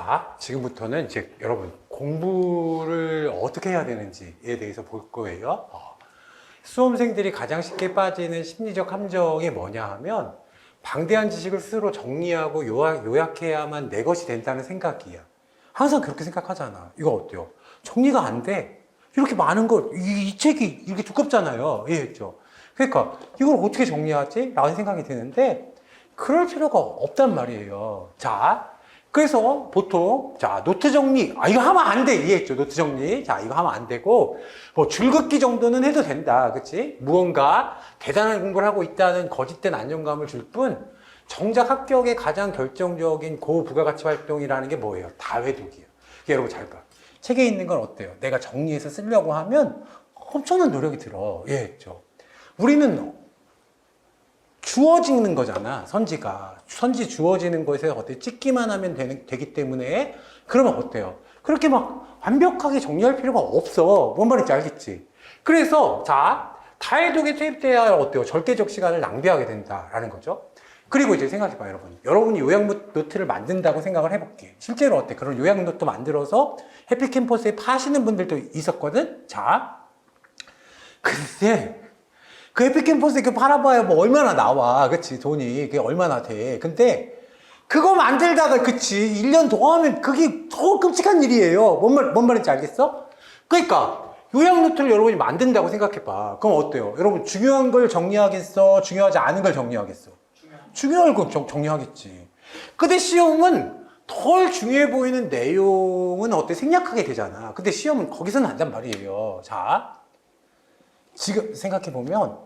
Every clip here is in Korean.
자, 지금부터는 이제 여러분 공부를 어떻게 해야 되는지에 대해서 볼 거예요. 수험생들이 가장 쉽게 빠지는 심리적 함정이 뭐냐 하면 방대한 지식을 스스로 정리하고 요약해야만 내 것이 된다는 생각이야. 항상 그렇게 생각하잖아. 이거 어때요? 정리가 안 돼. 이렇게 많은 거, 이 책이 이렇게 두껍잖아요. 이해했죠? 그러니까 이걸 어떻게 정리하지? 라는 생각이 드는데 그럴 필요가 없단 말이에요. 자, 그래서 보통 노트 정리, 이거 하면 안 돼. 이해했죠? 노트 정리. 자, 이거 하면 안 되고 뭐 줄긋기 정도는 해도 된다. 그치? 무언가 대단한 공부를 하고 있다는 거짓된 안정감을 줄 뿐 정작 합격의 가장 결정적인 고부가가치 활동이라는 게 뭐예요? 다회독이에요. 여러분 잘 봐. 책에 있는 건 어때요? 내가 정리해서 쓰려고 하면 엄청난 노력이 들어. 이해했죠? 우리는 주어지는 거잖아. 선지 주어지는 것에 어떻게 찍기만 하면 되기 때문에 그러면 어때요? 그렇게 막 완벽하게 정리할 필요가 없어. 뭔 말인지 알겠지? 그래서 다해독에 투입돼야 어때요? 절대적 시간을 낭비하게 된다라는 거죠. 그리고 이제 생각해봐요, 여러분. 여러분이 요약 노트를 만든다고 생각을 해볼게. 실제로 어때? 그런 요약 노트 만들어서 해피캠퍼스에 파시는 분들도 있었거든? 근데 그 해피캠퍼스에 이렇게 팔아봐야 뭐 얼마나 나와. 그치? 돈이. 그게 얼마나 돼. 근데 그거 만들다가, 그치? 1년 더 하면 그게 더 끔찍한 일이에요. 뭔 말인지 알겠어? 그러니까 요약 노트를 여러분이 만든다고 생각해봐. 그럼 어때요? 여러분 중요한 걸 정리하겠어? 중요하지 않은 걸 정리하겠어? 중요한 걸 정리하겠지. 근데 시험은 덜 중요해 보이는 내용은 어때? 생략하게 되잖아. 근데 시험은 거기서는 한단 말이에요. 자, 지금 생각해보면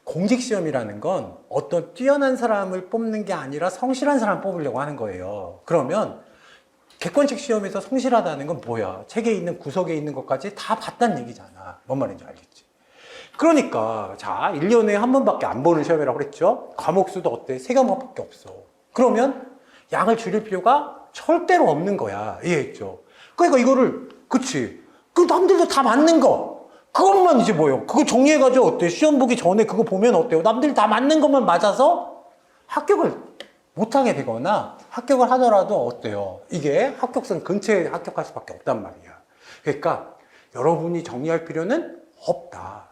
공직시험이라는 건 어떤 뛰어난 사람을 뽑는 게 아니라 성실한 사람을 뽑으려고 하는 거예요. 그러면 객관식 시험에서 성실하다는 건 뭐야? 책에 있는 구석에 있는 것까지 다 봤다는 얘기잖아. 뭔 말인지 알겠지? 그러니까 1년에 한 번밖에 안 보는 시험이라고 그랬죠? 과목 수도 어때? 3과목밖에 없어. 그러면 양을 줄일 필요가 절대로 없는 거야. 이해했죠? 그러니까 이거를 그치? 그 남들도 다 맞는 거 그것만 이제 뭐예요? 그거 정리해가지고 어때요? 시험 보기 전에 그거 보면 어때요? 남들이 다 맞는 것만 맞아서 합격을 못하게 되거나 합격을 하더라도 어때요? 이게 합격선 근처에 합격할 수밖에 없단 말이야. 그러니까 여러분이 정리할 필요는 없다.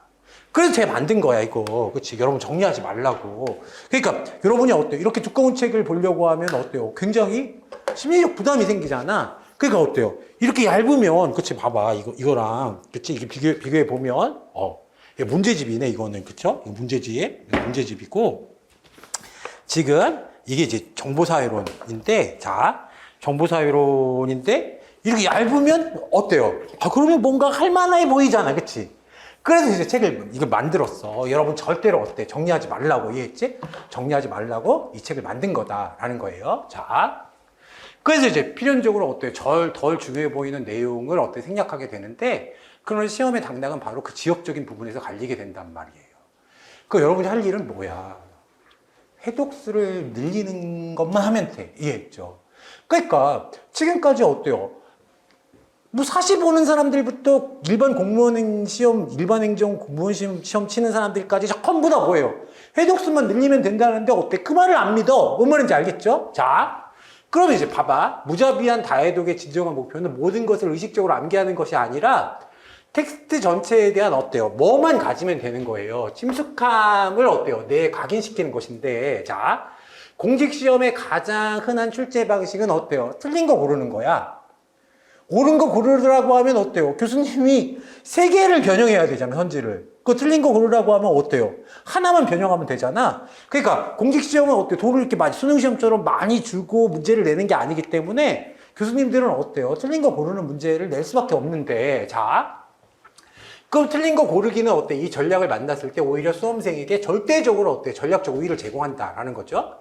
그래서 제가 만든 거야, 이거. 그치? 여러분 정리하지 말라고. 그러니까 여러분이 어때요? 이렇게 두꺼운 책을 보려고 하면 어때요? 굉장히 심리적 부담이 생기잖아. 그러니까 어때요? 이렇게 얇으면, 그치? 봐봐. 이거랑, 그치? 이게 비교해 보면, 이게 문제집이네, 이거는. 그쵸? 이거 문제집이고. 지금, 이게 이제 정보사회론인데, 정보사회론인데, 이렇게 얇으면 어때요? 그러면 뭔가 할 만해 보이잖아. 그치? 그래서 이제 책을 이거 만들었어. 여러분 절대로 어때? 정리하지 말라고. 이해했지? 정리하지 말라고 이 책을 만든 거다라는 거예요. 그래서 이제 필연적으로 어때요? 덜 중요해 보이는 내용을 어때 생략하게 되는데, 그런 시험의 당락은 바로 그 지역적인 부분에서 갈리게 된단 말이에요. 그 여러분이 할 일은 뭐야? 회독수를 늘리는 것만 하면 돼. 이해했죠? 그러니까 지금까지 어때요? 뭐 사시 보는 사람들부터 일반 공무원 시험, 일반 행정 공무원 시험 치는 사람들까지 전부 다 뭐예요? 회독수만 늘리면 된다는데 어때? 그 말을 안 믿어. 뭔 말인지 알겠죠? 그러면 이제 봐봐. 무자비한 다해독의 진정한 목표는 모든 것을 의식적으로 암기하는 것이 아니라 텍스트 전체에 대한 어때요? 뭐만 가지면 되는 거예요. 침숙함을 어때요? 각인시키는 것인데, 공직시험의 가장 흔한 출제 방식은 어때요? 틀린 거 고르는 거야. 옳은 거 고르라고 하면 어때요? 교수님이 3개를 변형해야 되잖아, 현지를. 그거 틀린 거 고르라고 하면 어때요? 하나만 변형하면 되잖아. 그러니까 공직시험은 어때요? 돈을 이렇게 수능시험처럼 많이 주고 문제를 내는 게 아니기 때문에 교수님들은 어때요? 틀린 거 고르는 문제를 낼 수밖에 없는데, 그럼 틀린 거 고르기는 어때? 이 전략을 만났을 때 오히려 수험생에게 절대적으로 어때? 전략적 우위를 제공한다라는 거죠.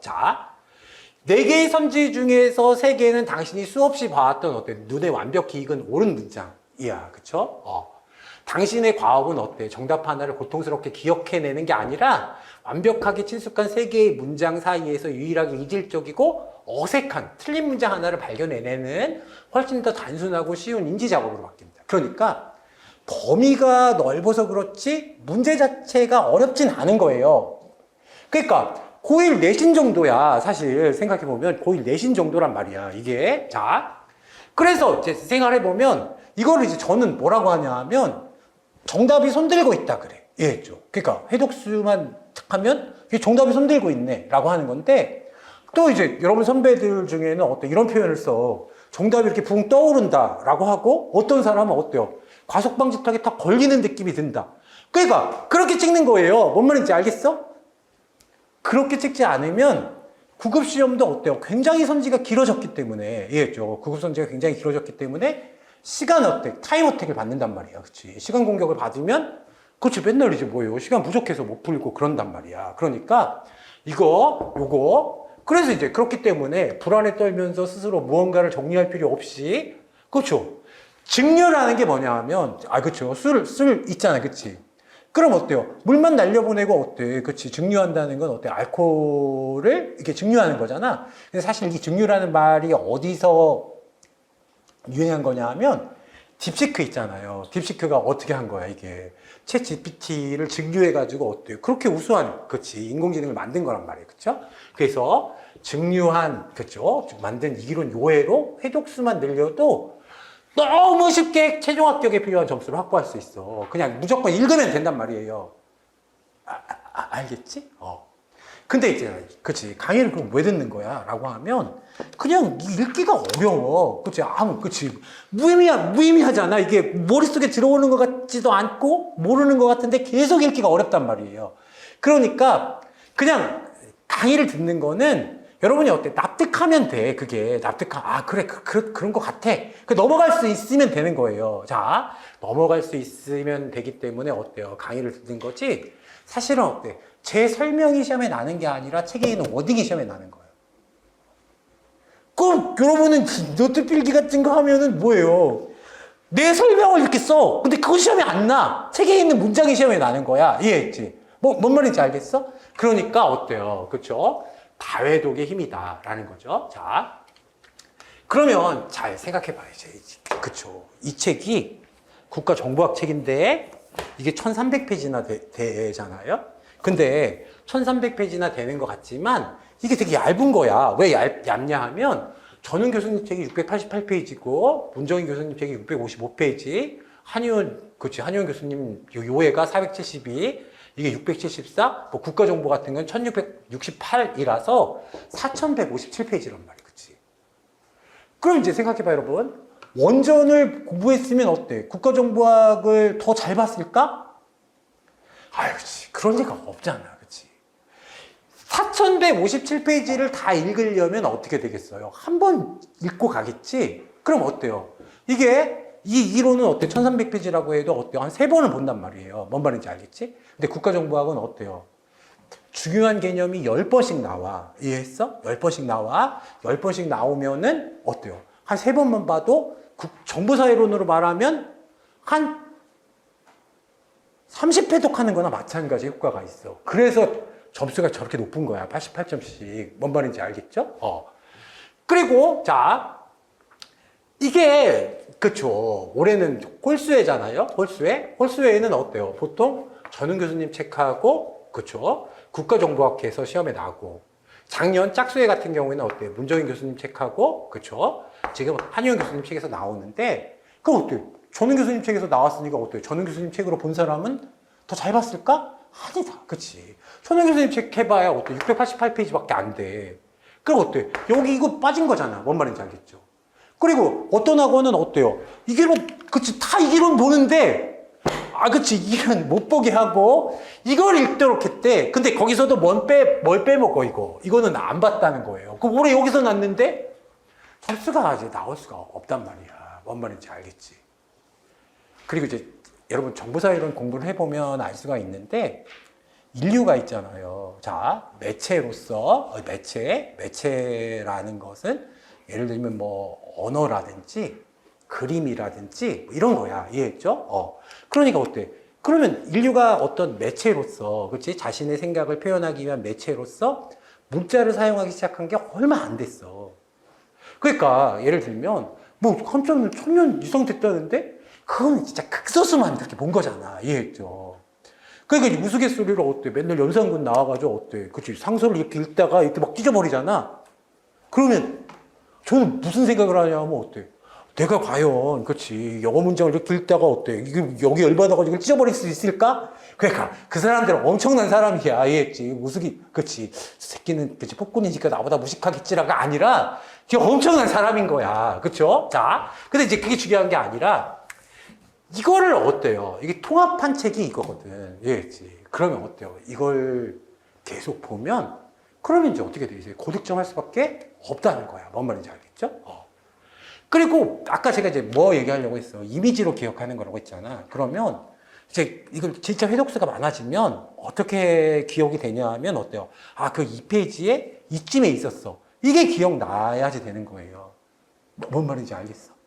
4개의 선지 중에서 3개는 당신이 수없이 봐왔던 어때? 눈에 완벽히 익은 옳은 문장이야. 그쵸? 당신의 과업은 어때? 정답 하나를 고통스럽게 기억해내는 게 아니라 완벽하게 친숙한 3개의 문장 사이에서 유일하게 이질적이고 어색한 틀린 문장 하나를 발견해내는 훨씬 더 단순하고 쉬운 인지작업으로 바뀝니다. 그러니까 범위가 넓어서 그렇지 문제 자체가 어렵진 않은 거예요. 그러니까 고1 내신 정도야. 사실 생각해보면 고1 내신 정도란 말이야. 이게. 자, 그래서 이제 생각해보면 이거를 이제 저는 뭐라고 하냐 하면 정답이 손들고 있다 그래. 이해했죠? 그러니까 해독수만 하면 이게 정답이 손들고 있네 라고 하는 건데 또 이제 여러분 선배들 중에는 어떤 이런 표현을 써. 정답이 이렇게 붕 떠오른다 라고 하고 어떤 사람은 어때요? 과속방지턱에 딱 걸리는 느낌이 든다. 그러니까 그렇게 찍는 거예요. 뭔 말인지 알겠어? 그렇게 찍지 않으면 구급시험도 어때요? 굉장히 선지가 길어졌기 때문에 이해했죠? 구급선지가 굉장히 길어졌기 때문에 시간 어택, 타임 어택을 받는단 말이야. 그치? 시간 공격을 받으면 그치 맨날 이제 뭐예요? 시간 부족해서 못 풀고 그런단 말이야. 그러니까 요거 그래서 이제 그렇기 때문에 불안에 떨면서 스스로 무언가를 정리할 필요 없이 그렇죠? 증류라는 게 뭐냐 하면 그렇죠. 술 있잖아. 그치? 그럼 어때요? 물만 날려보내고 어때? 그치? 증류한다는 건 어때? 알코올을 이렇게 증류하는 거잖아. 근데 사실 이 증류라는 말이 어디서 유행한 거냐 하면 딥시크 있잖아요. 딥시크가 어떻게 한 거야, 이게. 챗 GPT를 증류해가지고 어때요? 그렇게 우수한, 그치? 인공지능을 만든 거란 말이에요. 그쵸? 그래서 증류한, 그쵸? 만든 이론 요해로 해독수만 늘려도 너무 쉽게 최종 합격에 필요한 점수를 확보할 수 있어. 그냥 무조건 읽으면 된단 말이에요. 알겠지? 근데 이제, 그치. 강의를 그럼 왜 듣는 거야? 라고 하면, 그냥 읽기가 어려워. 그치. 그치. 무의미하잖아. 이게 머릿속에 들어오는 것 같지도 않고, 모르는 것 같은데 계속 읽기가 어렵단 말이에요. 그러니까, 그냥 강의를 듣는 거는 여러분이 어때? 납득하면 돼. 그게 그래. 그런 것 같아. 넘어갈 수 있으면 되는 거예요. 자, 넘어갈 수 있으면 되기 때문에 어때요? 강의를 듣는 거지. 사실은 어때? 제 설명이 시험에 나는 게 아니라 책에 있는 워딩이 시험에 나는 거예요. 그럼 여러분은 노트 필기 같은 거 하면은 뭐예요? 내 설명을 이렇게 써. 근데 그거 시험에 안 나. 책에 있는 문장이 시험에 나는 거야. 이해했지? 뭔 말인지 알겠어? 그러니까 어때요? 그쵸? 다회독의 힘이다. 라는 거죠. 자. 그러면 잘 생각해 봐야지. 그쵸. 이 책이 국가정보학 책인데 이게 1300페이지나 되잖아요. 근데 1300페이지나 되는 것 같지만 이게 되게 얇은 거야. 왜 얇냐 하면 전훈 교수님 책이 688페이지고 문정인 교수님 책이 655페이지 한의원 교수님 요해가 472 이게 674 국가정보 같은 건 1668이라서 4157페이지란 말이야. 그치? 그럼 이제 생각해봐 여러분. 원전을 공부했으면 어때? 국가정보학을 더 잘 봤을까? 그치. 그럴 리가 없잖아. 그치. 4157페이지를 다 읽으려면 어떻게 되겠어요? 한 번 읽고 가겠지? 그럼 어때요? 이 이론은 어때? 1300페이지라고 해도 어때요? 한 3번을 본단 말이에요. 뭔 말인지 알겠지? 근데 국가정보학은 어때요? 중요한 개념이 10번씩 나와. 이해했어? 10번씩 나와. 10번씩 나오면은 어때요? 한 3번만 봐도 정보사회론으로 말하면 한 30회독 하는 거나 마찬가지 효과가 있어. 그래서 점수가 저렇게 높은 거야. 88점씩. 뭔 말인지 알겠죠? 그리고, 자, 이게, 그쵸. 올해는 홀수회잖아요. 홀수회는 어때요? 보통 전훈 교수님 책하고, 그쵸. 국가정보학회에서 시험에 나고, 작년 짝수회 같은 경우에는 어때요? 문정인 교수님 책하고, 그쵸. 지금 한의원 교수님 책에서 나오는데, 그럼 어때요? 전훈 교수님 책에서 나왔으니까 어때요? 전훈 교수님 책으로 본 사람은 더 잘 봤을까? 아니다. 그치. 전훈 교수님 책 해봐야 어때? 688페이지밖에 안 돼. 그럼 어때? 여기 이거 빠진 거잖아. 뭔 말인지 알겠죠? 그리고 어떤 학원은 어때요? 그치. 다 이 기론 보는데, 그치. 이 기론 못 보게 하고, 이걸 읽도록 했대. 근데 거기서도 뭘 빼먹어, 이거. 이거는 안 봤다는 거예요. 그럼 올해 여기서 났는데, 점수가 이제 나올 수가 없단 말이야. 뭔 말인지 알겠지? 그리고 이제 여러분 정보사회론 공부를 해보면 알 수가 있는데 인류가 있잖아요. 자, 매체라는 것은 예를 들면 뭐 언어라든지 그림이라든지 뭐 이런 거야. 이해했죠? 그러니까 어때? 그러면 인류가 어떤 매체로서, 그렇지? 자신의 생각을 표현하기 위한 매체로서 문자를 사용하기 시작한 게 얼마 안 됐어. 그러니까 예를 들면 뭐 한참 1000년 이상 됐다는데 그거는 진짜 극소수만 그렇게 본 거잖아. 이해했죠? 그러니까 이제 우스갯소리로 어때? 맨날 연산군 나와가지고 어때? 그치? 상서를 이렇게 읽다가 이렇게 막 찢어버리잖아. 그러면 저는 무슨 생각을 하냐면 어때? 내가 과연, 그치? 영어 문장을 이렇게 읽다가 어때? 이게 여기 열받아가지고 이걸 찢어버릴 수 있을까? 그러니까 그 사람들은 엄청난 사람이야. 이해했지? 무식이, 그치? 새끼는, 그치? 폭군이니까 나보다 무식하겠지라가 아니라 되게 엄청난 사람인 거야. 그쵸? 자, 근데 이제 그게 중요한 게 아니라 이거를 어때요? 이게 통합한 책이 이거거든. 이해했지? 그러면 어때요? 이걸 계속 보면 그러면 이제 어떻게 돼? 이제 고득점할 수밖에 없다는 거야. 뭔 말인지 알겠죠? 그리고 아까 제가 이제 뭐 얘기하려고 했어? 이미지로 기억하는 거라고 했잖아. 그러면 이제 이걸 진짜 회독수가 많아지면 어떻게 기억이 되냐 하면 어때요? 아, 그 2페이지에 이쯤에 있었어. 이게 기억나야지 되는 거예요. 뭔 말인지 알겠어?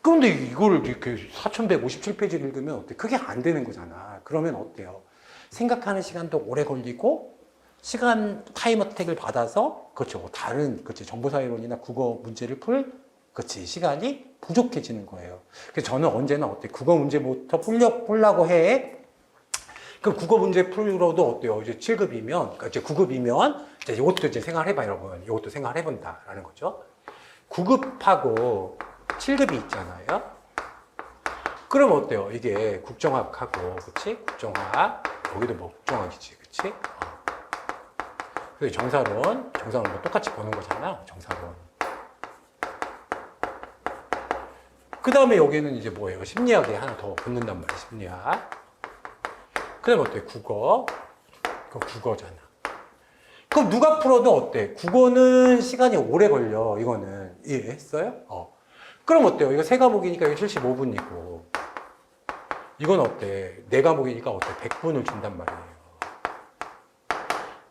그런데 이거를 이렇게 4157페이지를 읽으면 어때? 그게 안 되는 거잖아. 그러면 어때요? 생각하는 시간도 오래 걸리고 시간 타임어택을 받아서 그렇죠. 다른 그렇지 정보사회론이나 국어 문제를 그렇지 시간이 부족해지는 거예요. 그래서 저는 언제나 어때? 국어 문제부터 풀려고 해. 그 국어 문제 풀어도 어때요? 이제 7급이면 그러니까 이제 9급이면 이제 이것도 이제 생각해봐 여러분. 이것도 생각해본다라는 거죠. 9급하고 7급이 있잖아요. 그럼 어때요? 이게 국정학하고 그치? 국정학 여기도 뭐 국정학이지 그치? 그래서 정사론 뭐 똑같이 보는 거잖아. 정사론. 그 다음에 여기는 이제 뭐예요? 심리학에 하나 더 붙는단 말이야. 심리학. 그 다음에 어때? 국어. 그거 국어잖아. 그럼 누가 풀어도 어때? 국어는 시간이 오래 걸려. 이거는 이해했어요? 그럼 어때요? 이거 세 과목이니까 이거 75분이고 이건 어때? 네 과목이니까 어때? 100분을 준단 말이에요.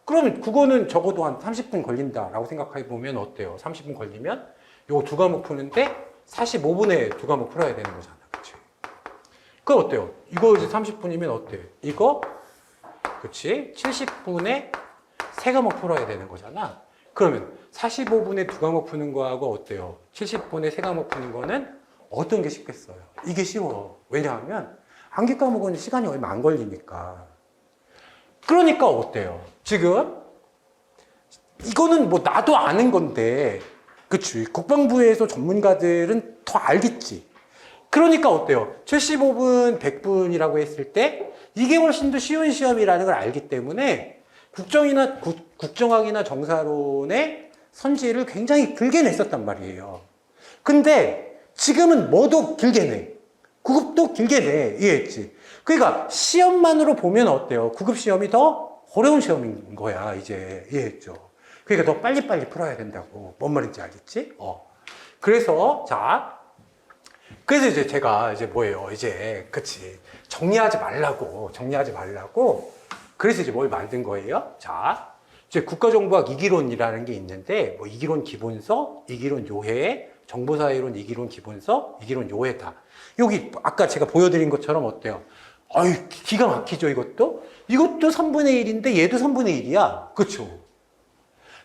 그러면 국어는 적어도 한 30분 걸린다라고 생각해보면 어때요? 30분 걸리면 이거 두 과목 푸는데 45분에 두 과목 풀어야 되는 거잖아. 그치? 그럼 어때요? 이거 이제 30분이면 어때? 이거 그치? 70분에 세 과목 풀어야 되는 거잖아. 그러면 45분에 두 과목 푸는 거하고 어때요? 70분에 세 과목 푸는 거는 어떤 게 쉽겠어요? 이게 쉬워. 왜냐하면 암기 과목은 시간이 얼마 안 걸리니까. 그러니까 어때요? 지금 이거는 뭐 나도 아는 건데 그치? 국방부에서 전문가들은 더 알겠지. 그러니까 어때요? 75분, 100분이라고 했을 때 이게 훨씬 더 쉬운 시험이라는 걸 알기 때문에 국정학이나 정사론의 선지를 굉장히 길게 냈었단 말이에요. 근데 지금은 뭐도 길게 내. 구급도 길게 내. 이해했지? 그러니까 시험만으로 보면 어때요? 구급 시험이 더 어려운 시험인 거야, 이제. 이해했죠? 그러니까 더 빨리빨리 풀어야 된다고. 뭔 말인지 알겠지? 그래서, 그래서 이제 제가 이제 뭐예요? 이제, 그치. 정리하지 말라고. 그래서 이제 뭘 만든 거예요? 자, 이제 국가정보학 이기론이라는 게 있는데, 뭐 이기론 기본서, 이기론 요해, 정보사회론 이기론 기본서, 이기론 요해다. 여기 아까 제가 보여드린 것처럼 어때요? 아유, 기가 막히죠, 이것도? 이것도 3분의 1인데 얘도 3분의 1이야. 그쵸?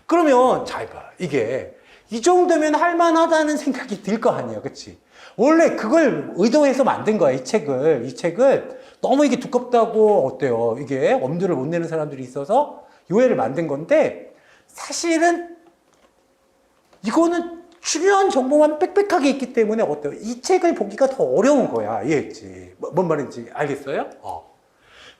그러면 잘 봐. 이게 이 정도면 할만하다는 생각이 들 거 아니야. 그치? 원래 그걸 의도해서 만든 거야, 이 책을. 너무 이게 두껍다고 어때요? 이게 엄두를 못 내는 사람들이 있어서 요해를 만든 건데 사실은 이거는 중요한 정보만 빽빽하게 있기 때문에 어때요? 이 책을 보기가 더 어려운 거야. 이해했지? 뭔 말인지 알겠어요?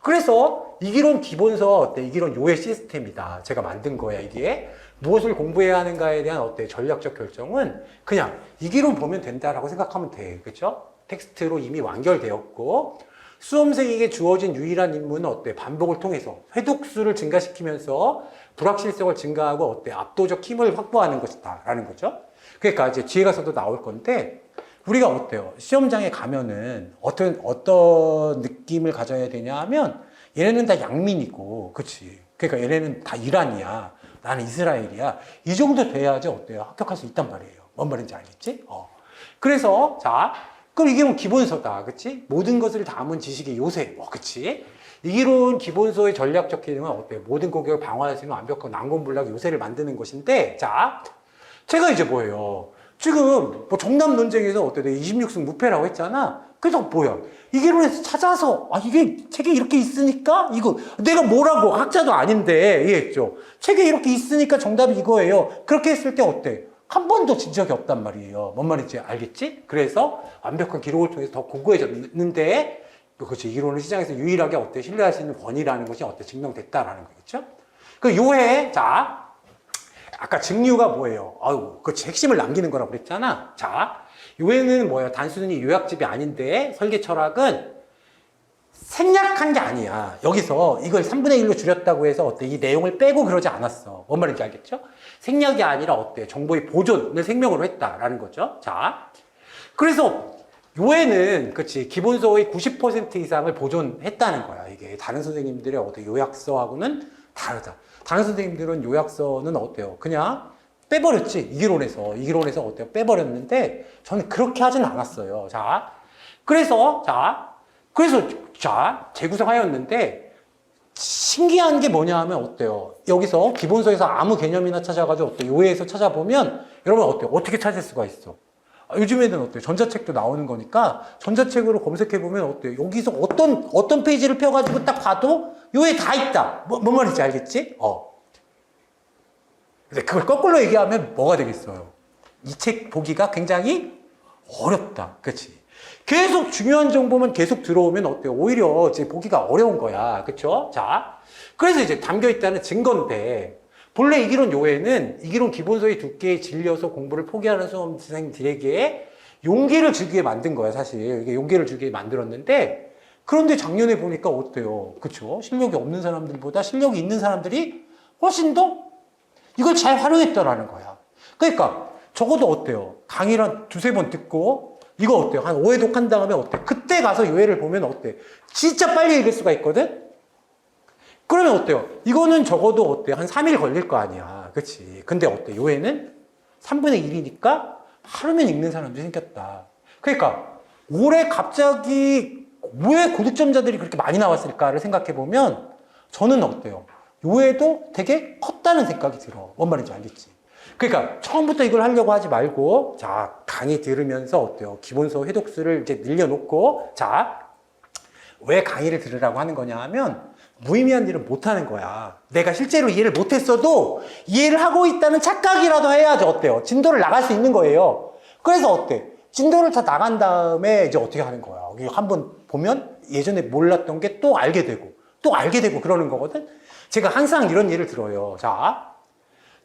그래서 이기론 기본서 어때? 이기론 요해 시스템이다. 제가 만든 거야, 이게. 무엇을 공부해야 하는가에 대한 어때? 전략적 결정은 그냥 이기론 보면 된다라고 생각하면 돼. 그쵸? 텍스트로 이미 완결되었고, 수험생에게 주어진 유일한 임무는 어때? 반복을 통해서 회독수를 증가시키면서 불확실성을 증가하고 어때? 압도적 힘을 확보하는 것이다. 라는 거죠. 그러니까 이제 뒤에 가서도 나올 건데, 우리가 어때요? 시험장에 가면은 어떤 느낌을 가져야 되냐 하면 얘네는 다 양민이고, 그치? 그러니까 얘네는 다 이란이야. 나는 이스라엘이야. 이 정도 돼야지 어때요? 합격할 수 있단 말이에요. 뭔 말인지 알겠지? 그래서, 자, 그럼 이게 뭐 기본서다. 그치? 모든 것을 담은 지식의 요새. 그치? 이기론 기본서의 전략적 기능은 어때요? 모든 공격을 방어할 수 있는 완벽한 난공불락 요새를 만드는 것인데, 자, 제가 이제 뭐예요? 지금 뭐 정답 논쟁에서 어때? 내가 26승 무패라고 했잖아. 그래서 뭐야? 이기론에서 찾아서 이게 책에 이렇게 있으니까 이거 내가 뭐라고 학자도 아닌데 이해했죠? 책에 이렇게 있으니까 정답이 이거예요. 그렇게 했을 때 어때? 한 번도 진 적이 없단 말이에요. 뭔 말인지 알겠지? 그래서 완벽한 기록을 통해서 더 공고해졌는데 그렇지. 이기론은 시장에서 유일하게 어때? 신뢰할 수 있는 권위라는 것이 어때? 증명됐다라는 거겠죠? 그 요해 자 아까 증류가 뭐예요? 아유, 그 핵심을 남기는 거라고 그랬잖아. 자, 요에는 뭐예요? 단순히 요약집이 아닌데 설계 철학은 생략한 게 아니야. 여기서 이걸 3분의 1로 줄였다고 해서 어때? 이 내용을 빼고 그러지 않았어. 뭔 말인지 알겠죠? 생략이 아니라 어때? 정보의 보존을 생명으로 했다라는 거죠. 자, 그래서 요에는 그치 기본서의 90% 이상을 보존했다는 거야. 이게 다른 선생님들의 어때? 요약서하고는 다르다. 다른 선생님들은 요약서는 어때요? 그냥 빼버렸지. 이기론에서 어때요? 빼버렸는데 저는 그렇게 하진 않았어요. 그래서 재구성하였는데 신기한 게 뭐냐 하면 어때요? 여기서 기본서에서 아무 개념이나 찾아가지고 어때요? 요에서 찾아보면 여러분 어때요? 어떻게 찾을 수가 있어? 요즘에는 어때요? 전자책도 나오는 거니까 전자책으로 검색해보면 어때요? 여기서 어떤 페이지를 펴가지고 딱 봐도 요에 다 있다. 뭔 말인지 알겠지? 근데 그걸 거꾸로 얘기하면 뭐가 되겠어요? 이 책 보기가 굉장히 어렵다. 그치? 계속 중요한 정보만 계속 들어오면 어때요? 오히려 이제 보기가 어려운 거야. 그쵸? 자, 그래서 이제 담겨있다는 증거인데, 본래 이기론 요에는 이기론 기본서의 두께에 질려서 공부를 포기하는 수험생들에게 용기를 주기 위해 만든 거야, 사실. 이게 용기를 주기 위해 만들었는데, 그런데 작년에 보니까 어때요? 그쵸? 실력이 없는 사람들보다 실력이 있는 사람들이 훨씬 더 이걸 잘 활용했더라는 거야. 그러니까 적어도 어때요? 강의를 한 두세 번 듣고 이거 어때요? 한 5회독 한 다음에 어때? 그때 가서 요해를 보면 어때? 진짜 빨리 읽을 수가 있거든? 그러면 어때요? 이거는 적어도 어때? 한 3일 걸릴 거 아니야. 그치? 근데 어때? 요해는 3분의 1이니까 하루면 읽는 사람도 생겼다. 그러니까 올해 갑자기 왜 고득점자들이 그렇게 많이 나왔을까를 생각해보면 저는 어때요? 요해도 되게 컸다는 생각이 들어. 뭔 말인지 알겠지? 그러니까 처음부터 이걸 하려고 하지 말고 자 강의 들으면서 어때요? 기본서 회독수를 이제 늘려놓고 자 왜 강의를 들으라고 하는 거냐 하면 무의미한 일은 못하는 거야. 내가 실제로 이해를 못했어도 이해를 하고 있다는 착각이라도 해야지 어때요? 진도를 나갈 수 있는 거예요. 그래서 어때? 진도를 다 나간 다음에 이제 어떻게 하는 거야? 여기 한번 보면 예전에 몰랐던 게 또 알게 되고 또 알게 되고 그러는 거거든? 제가 항상 이런 예를 들어요. 자,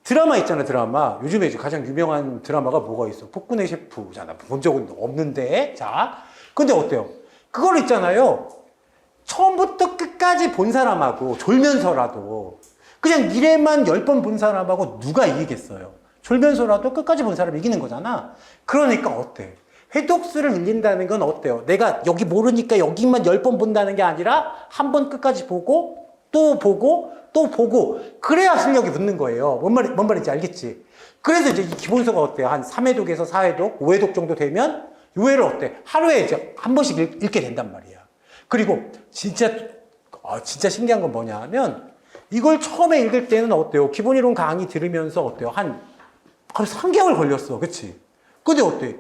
드라마 있잖아, 드라마. 요즘에 이제 가장 유명한 드라마가 뭐가 있어? 폭군의 셰프잖아. 본 적은 없는데. 자, 근데 어때요? 그걸 있잖아요. 처음부터 끝까지 본 사람하고 졸면서라도 그냥 1회만 10번 본 사람하고 누가 이기겠어요? 졸면서라도 끝까지 본 사람이 이기는 거잖아. 그러니까 어때? 회독수를 늘린다는 건 어때요? 내가 여기 모르니까 여기만 10번 본다는 게 아니라 한 번 끝까지 보고 또 보고 또 보고 그래야 실력이 붙는 거예요. 뭔 말인지 알겠지? 그래서 이제 이 기본서가 어때요? 한 3회독에서 4회독, 5회독 정도 되면 요해를 어때? 하루에 이제 한 번씩 읽게 된단 말이야. 그리고 진짜 신기한 건 뭐냐 하면 이걸 처음에 읽을 때는 어때요? 기본이론 강의 들으면서 어때요? 한 3개월 걸렸어. 그치? 근데 어때?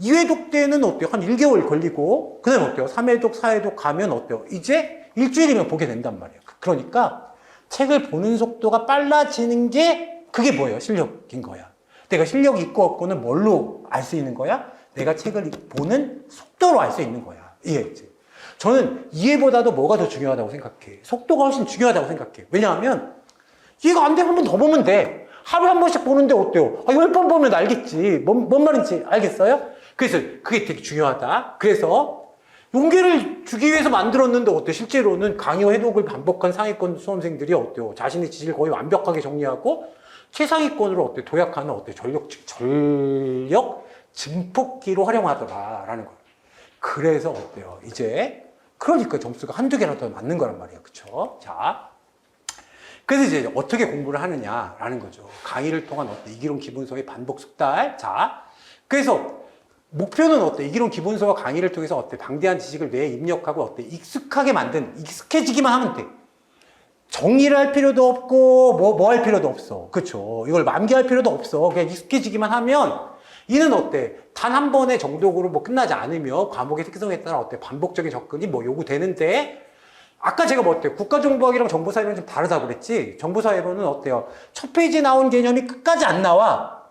2회독 때는 어때요? 한 1개월 걸리고 그 다음에 어때요? 3회독, 4회독 가면 어때요? 이제 일주일이면 보게 된단 말이에요. 그러니까 책을 보는 속도가 빨라지는 게 그게 뭐예요? 실력인 거야. 내가 실력이 있고 없고는 뭘로 알 수 있는 거야? 내가 책을 보는 속도로 알 수 있는 거야. 이해했지? 저는 이해보다도 뭐가 더 중요하다고 생각해? 속도가 훨씬 중요하다고 생각해. 왜냐하면 이해가 안 되면 한 번 더 보면 돼. 하루에 한 번씩 보는데 어때요? 10번 보면 알겠지. 뭔 말인지 알겠어요? 그래서 그게 되게 중요하다. 그래서 용기를 주기 위해서 만들었는데 어때? 실제로는 강의와 회독을 반복한 상위권 수험생들이 어때요? 자신의 지식을 거의 완벽하게 정리하고 최상위권으로 어때? 도약하는 어때? 전력 증폭기로 활용하더라라는 거예요. 그래서 어때요? 이제 그러니까 점수가 한두 개라도 맞는 거란 말이에요. 그쵸? 자. 그래서 이제 어떻게 공부를 하느냐라는 거죠. 강의를 통한 어때? 이기론 기본서의 반복 숙달. 자. 그래서 목표는 어때? 이기론 기본서와 강의를 통해서 어때? 방대한 지식을 뇌에 입력하고 어때? 익숙해지기만 하면 돼. 정리를 할 필요도 없고, 뭐 할 필요도 없어. 그쵸? 이걸 암기할 필요도 없어. 그냥 익숙해지기만 하면 이는 어때? 단 한 번의 정독으로 뭐 끝나지 않으며 과목의 특성에 따라 어때? 반복적인 접근이 뭐 요구되는데, 아까 제가 뭐 어때요? 국가정보학이랑 정보사회는 좀 다르다고 그랬지? 정보사회로는 어때요? 첫 페이지에 나온 개념이 끝까지 안 나와.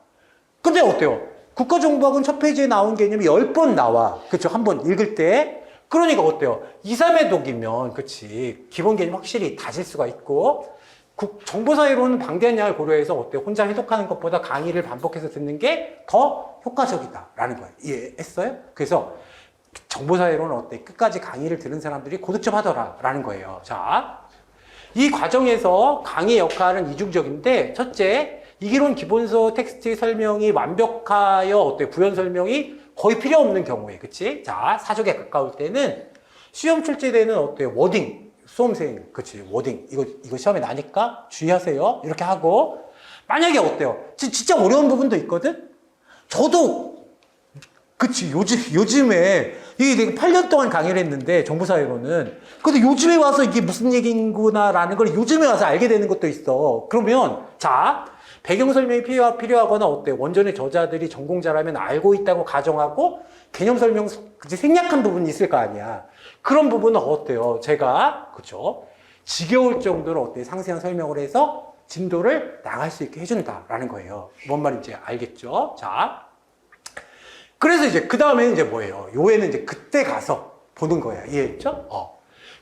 근데 어때요? 국가정보학은 첫 페이지에 나온 개념이 10번 나와. 그쵸? 한 번 읽을 때. 그러니까 어때요? 2, 3회 독이면, 그치. 기본 개념 확실히 다질 수가 있고, 정보사회로는 방대한 양을 고려해서 어때요? 혼자 해독하는 것보다 강의를 반복해서 듣는 게 더 효과적이다라는 거예요. 이해했어요? 그래서 정보사회로는 어때? 끝까지 강의를 들은 사람들이 고득점 하더라라는 거예요. 자, 이 과정에서 강의 역할은 이중적인데, 첫째, 이기론 기본서 텍스트 설명이 완벽하여 어때? 부연 설명이 거의 필요 없는 경우에, 그치? 자, 사족에 가까울 때는 시험 출제되는 어때요? 워딩, 수험생, 그치? 워딩. 이거 시험에 나니까 주의하세요. 이렇게 하고, 만약에 어때요? 진짜 어려운 부분도 있거든? 저도, 그치? 요즘에, 이게 내가 8년 동안 강의를 했는데, 정보사회로는. 근데 요즘에 와서 이게 무슨 얘기인구나라는 걸 요즘에 와서 알게 되는 것도 있어. 그러면, 자, 배경 설명이 필요하거나 어때? 원전의 저자들이 전공자라면 알고 있다고 가정하고 개념 설명 생략한 부분이 있을 거 아니야. 그런 부분은 어때요? 제가 그쵸? 지겨울 정도로 어때? 상세한 설명을 해서 진도를 나갈 수 있게 해준다라는 거예요. 뭔 말인지 알겠죠? 자, 그래서 이제 그 다음에 이제 뭐예요? 요에는 이제 그때 가서 보는 거야. 이해했죠?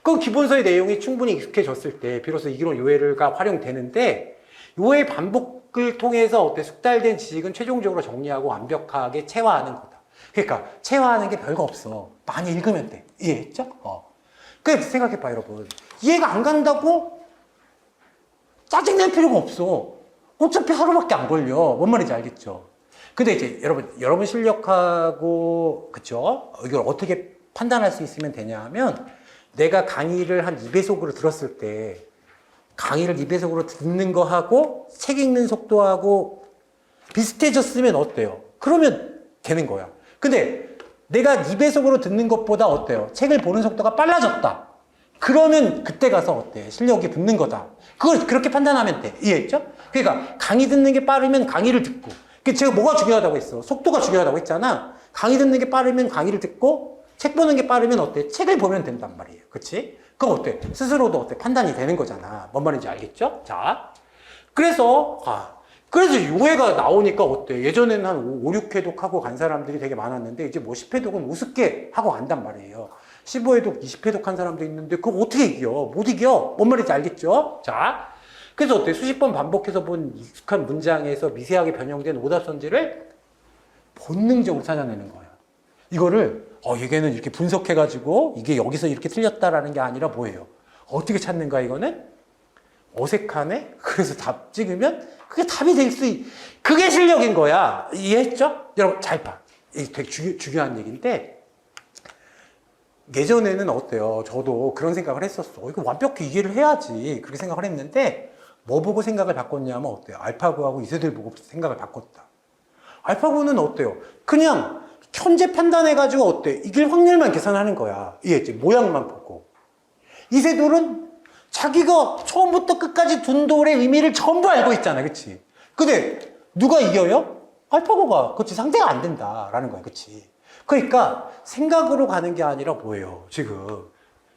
그 기본서의 내용이 충분히 익숙해졌을 때 비로소 이기론 요해가 활용되는데 요해 반복을 통해서 어때? 숙달된 지식은 최종적으로 정리하고 완벽하게 체화하는 거다. 그러니까 체화하는 게 별거 없어. 많이 읽으면 돼. 이해했죠? 그래서 생각해봐 여러분. 이해가 안 간다고 짜증낼 필요가 없어. 어차피 하루밖에 안 걸려. 뭔 말인지 알겠죠? 근데 이제 여러분 실력하고 그쵸? 이걸 어떻게 판단할 수 있으면 되냐 하면 내가 강의를 한 2배속으로 들었을 때 강의를 2배속으로 듣는 거하고 책 읽는 속도하고 비슷해졌으면 어때요? 그러면 되는 거야. 근데 내가 2배속으로 듣는 것보다 어때요? 책을 보는 속도가 빨라졌다. 그러면 그때 가서 어때? 실력이 붙는 거다. 그걸 그렇게 판단하면 돼. 이해했죠? 그러니까 강의 듣는 게 빠르면 강의를 듣고. 제가 뭐가 중요하다고 했어? 속도가 중요하다고 했잖아. 강의 듣는 게 빠르면 강의를 듣고 책 보는 게 빠르면 어때? 책을 보면 된단 말이에요. 그치? 그럼 어때? 스스로도 어때? 판단이 되는 거잖아. 뭔 말인지 알겠죠? 자. 그래서 요해가 나오니까 어때? 예전에는 한 5, 6회독 하고 간 사람들이 되게 많았는데 이제 뭐 10회독은 우습게 하고 간단 말이에요. 15회독, 20회독 한 사람도 있는데 그거 어떻게 이겨? 못 이겨. 뭔 말인지 알겠죠? 자. 그래서 어때? 수십 번 반복해서 본 익숙한 문장에서 미세하게 변형된 오답선지를 본능적으로 찾아내는 거예요. 이거를 얘는 이렇게 분석해가지고 이게 여기서 이렇게 틀렸다라는 게 아니라 뭐예요? 어떻게 찾는가 이거는? 어색하네? 그래서 답 찍으면 그게 답이 그게 실력인 거야. 이해했죠? 여러분 잘 봐. 이게 되게 중요한 얘기인데 예전에는 어때요? 저도 그런 생각을 했었어. 이거 완벽히 이해를 해야지. 그렇게 생각을 했는데 뭐 보고 생각을 바꿨냐면 어때요? 알파고하고 이세돌 보고 생각을 바꿨다. 알파고는 어때요? 그냥 현재 판단해가지고 어때? 이길 확률만 계산하는 거야. 이해했지? 모양만 보고. 이세돌은 자기가 처음부터 끝까지 둔 돌의 의미를 전부 알고 있잖아. 그치? 근데 누가 이겨요? 알파고가. 그치? 상대가 안 된다라는 거야. 그치? 그러니까 생각으로 가는 게 아니라 뭐예요? 지금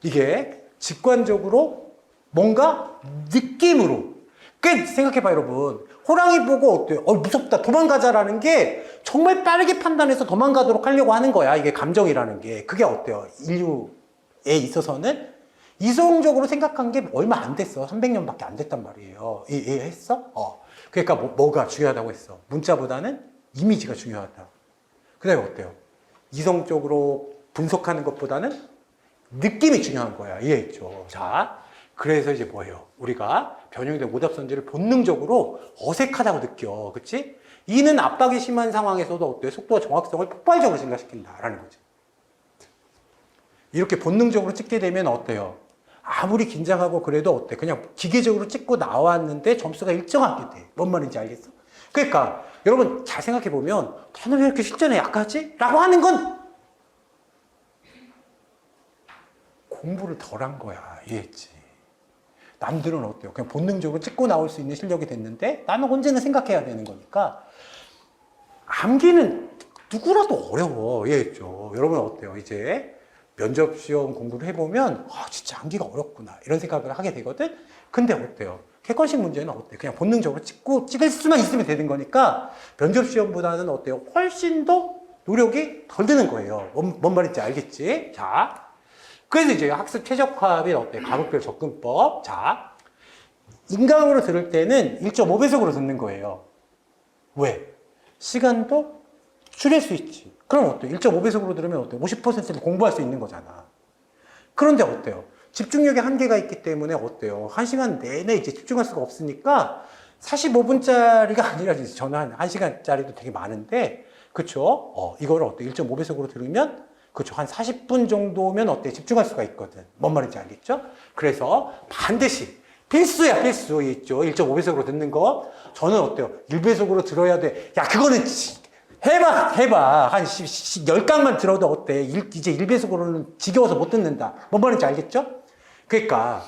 이게 직관적으로 뭔가 느낌으로. 생각해봐 여러분. 호랑이 보고 어때요? 무섭다 도망가자라는 게 정말 빠르게 판단해서 도망가도록 하려고 하는 거야. 이게 감정이라는 게. 그게 어때요? 인류에 있어서는 이성적으로 생각한 게 얼마 안 됐어. 300년밖에 안 됐단 말이에요. 이해했어? 그러니까 뭐가 중요하다고 했어? 문자보다는 이미지가 중요하다. 그 다음에 어때요? 이성적으로 분석하는 것보다는 느낌이 중요한 거야. 이해했죠? 자, 그래서 이제 뭐예요? 우리가 변형된 오답선지를 본능적으로 어색하다고 느껴. 그치? 이는 압박이 심한 상황에서도 어때요? 속도와 정확성을 폭발적으로 증가시킨다라는 거지. 이렇게 본능적으로 찍게 되면 어때요? 아무리 긴장하고 그래도 어때? 그냥 기계적으로 찍고 나왔는데 점수가 일정하게 돼. 뭔 말인지 알겠어? 그러니까 여러분 잘 생각해 보면 나는 왜 이렇게 실전에 약하지? 라고 하는 건 공부를 덜 한 거야. 이해했지? 남들은 어때요? 그냥 본능적으로 찍고 나올 수 있는 실력이 됐는데 나는 언제나 생각해야 되는 거니까 암기는 누구라도 어려워. 이해했죠? 여러분 어때요? 이제 면접 시험 공부를 해보면 진짜 암기가 어렵구나 이런 생각을 하게 되거든. 근데 어때요? 객관식 문제는 어때? 그냥 본능적으로 찍을 수만 있으면 되는 거니까 면접 시험보다는 어때요? 훨씬 더 노력이 덜 드는 거예요. 뭔 말인지 알겠지? 자, 그래서 이제 학습 최적화 및 어때? 과목별 접근법. 자, 인강으로 들을 때는 1.5배속으로 듣는 거예요. 왜? 시간도 줄일 수 있지. 그럼 어때요? 1.5배속으로 들으면 어때요? 50%를 공부할 수 있는 거잖아. 그런데 어때요? 집중력에 한계가 있기 때문에 어때요? 1시간 내내 이제 집중할 수가 없으니까 45분짜리가 아니라 저는 한 1시간짜리도 되게 많은데, 그쵸? 이거를 어때요? 1.5배속으로 들으면, 그쵸? 한 40분 정도면 어때요? 집중할 수가 있거든. 뭔 말인지 알겠죠? 그래서 반드시 필수야, 필수. 있죠? 1.5배속으로 듣는 거. 저는 어때요? 1배속으로 들어야 돼. 야, 그거는 해봐. 한 10강만 들어도 어때? 이제 1배속으로는 지겨워서 못 듣는다. 뭔 말인지 알겠죠? 그러니까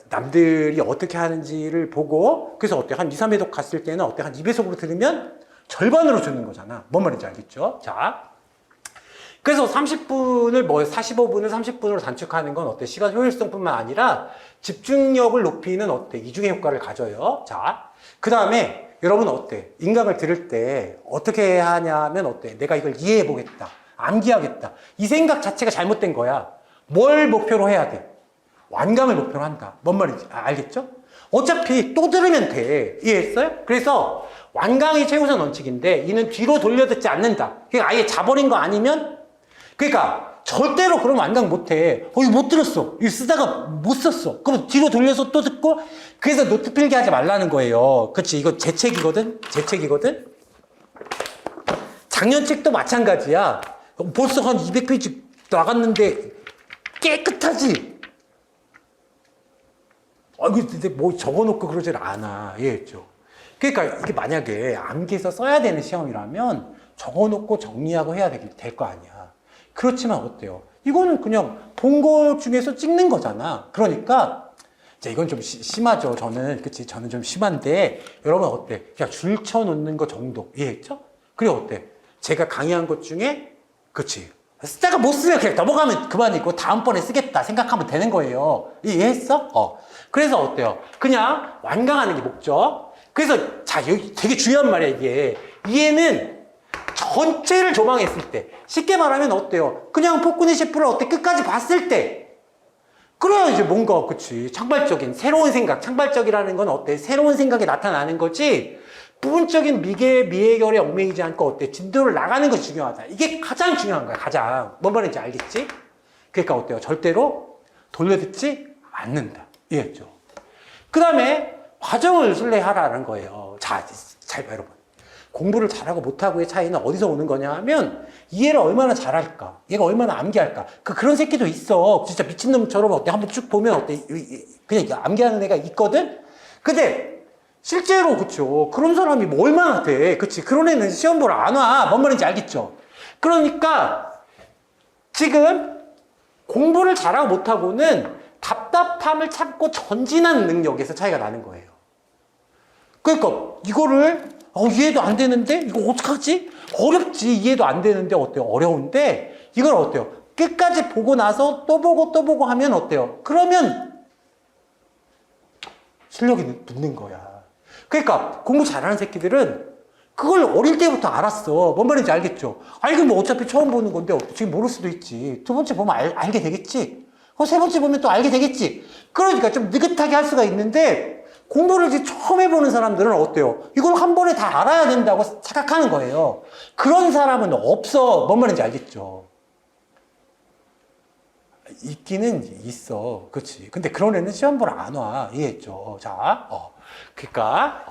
남들이 어떻게 하는지를 보고, 그래서 어때? 한 2, 3회독 갔을 때는 어때? 한 2배속으로 들으면 절반으로 듣는 거잖아. 뭔 말인지 알겠죠? 자. 그래서 30분을 45분을 30분으로 단축하는 건 어때? 시간 효율성뿐만 아니라 집중력을 높이는 어때? 이중의 효과를 가져요. 자. 그 다음에 여러분 어때? 인강을 들을 때 어떻게 하냐면 어때? 내가 이걸 이해해 보겠다. 암기하겠다. 이 생각 자체가 잘못된 거야. 뭘 목표로 해야 돼? 완강을 목표로 한다. 뭔 말인지 알겠죠? 어차피 또 들으면 돼. 이해했어요? 그래서 완강이 최우선 원칙인데 이는 뒤로 돌려듣지 않는다. 그러니까 아예 자버린 거 아니면, 그러니까 절대로 그럼 완강 못해. 이거 못 들었어. 이거 쓰다가 못 썼어. 그럼 뒤로 돌려서 또 듣고. 그래서 노트 필기하지 말라는 거예요. 그치? 이거 제 책이거든? 작년 책도 마찬가지야. 벌써 한 200페이지 나갔는데 깨끗하지? 근데 뭐 적어놓고 그러질 않아. 이해했죠? 그러니까 이게 만약에 암기해서 써야 되는 시험이라면 적어놓고 정리하고 해야 될 거 아니야. 그렇지만 어때요? 이거는 그냥 본 거 중에서 찍는 거잖아. 그러니까 이건 좀 심하죠. 저는 좀 심한데 여러분 어때? 그냥 줄 쳐놓는 거 정도. 이해했죠? 그리고 어때? 제가 강의한 것 중에 쓰다가 못 쓰면 그냥 넘어가면 그만이고 다음번에 쓰겠다 생각하면 되는 거예요. 이해했어? 그래서 어때요? 그냥 완강하는 게 목적. 그래서 자, 여기 되게 중요한 말이야, 이게. 이해는 전체를 조망했을 때, 쉽게 말하면 어때요? 그냥 폭군의 셰프를 끝까지 봤을 때, 그래야 이제 뭔가, 창발적인, 새로운 생각, 창발적이라는 건 어때? 새로운 생각이 나타나는 거지, 부분적인 미해결에 얽매이지 않고 진도를 나가는 것이 중요하다. 이게 가장 중요한 거야, 가장. 뭔 말인지 알겠지? 그러니까 어때요? 절대로 돌려듣지 않는다. 이해했죠? 그 다음에, 과정을 신뢰하라는 거예요. 자, 잘 봐, 여러분. 공부를 잘하고 못하고의 차이는 어디서 오는 거냐 하면 이해를 얼마나 잘할까, 얘가 얼마나 암기할까. 그런 새끼도 있어. 진짜 미친놈처럼 한번 쭉 보면 그냥 암기하는 애가 있거든. 근데 실제로 그런 사람이 뭐 얼마나 돼. 그런 애는 시험 보러 안 와. 뭔 말인지 알겠죠? 그러니까 지금 공부를 잘하고 못하고는 답답함을 참고 전진하는 능력에서 차이가 나는 거예요. 그러니까 이거를 이해도 안 되는데 이거 어떡하지? 어렵지. 이해도 안 되는데 어때요? 어려운데 이걸 어때요? 끝까지 보고 나서 또 보고 하면 어때요? 그러면 실력이 붙는 거야. 그러니까 공부 잘하는 새끼들은 그걸 어릴 때부터 알았어. 뭔 말인지 알겠죠? 알긴 뭐 어차피 처음 보는 건데 지금 모를 수도 있지. 두 번째 보면 알게 되겠지. 세 번째 보면 또 알게 되겠지. 그러니까 좀 느긋하게 할 수가 있는데 공부를 이제 처음 해보는 사람들은 어때요? 이걸 한 번에 다 알아야 된다고 착각하는 거예요. 그런 사람은 없어. 뭔 말인지 알겠죠? 있기는 있어. 그렇지. 근데 그런 애는 시험 보러 안 와. 이해했죠? 자, 그러니까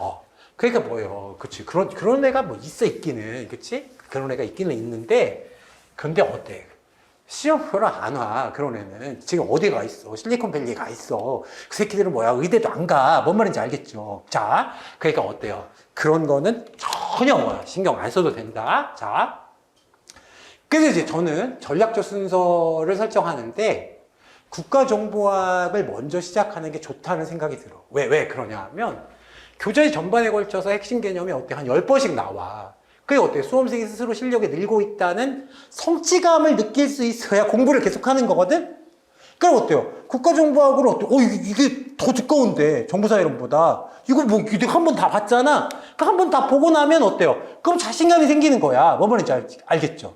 뭐예요? 그렇지. 그런 애가 뭐 있기는. 그렇지? 그런 애가 있기는 있는데, 근데 어때? 시험 보러 안 와. 그런 애는 지금 어디 가 있어? 실리콘밸리에 가 있어. 그 새끼들은 뭐야? 의대도 안 가. 뭔 말인지 알겠죠? 자, 그러니까 어때요? 그런 거는 전혀 신경 안 써도 된다. 자, 그래서 이제 저는 전략적 순서를 설정하는데 국가정보학을 먼저 시작하는 게 좋다는 생각이 들어. 왜 그러냐 하면 교재 전반에 걸쳐서 핵심 개념이 한 10번씩 나와. 그게 어때요? 수험생이 스스로 실력이 늘고 있다는 성취감을 느낄 수 있어야 공부를 계속하는 거거든? 그럼 어때요? 국가정보학은 어때요? 이게 더 두꺼운데, 정보사이론보다. 이거 뭐, 내가 한 번 다 봤잖아? 그 한 번 다 보고 나면 어때요? 그럼 자신감이 생기는 거야. 뭐 말인지 알겠죠?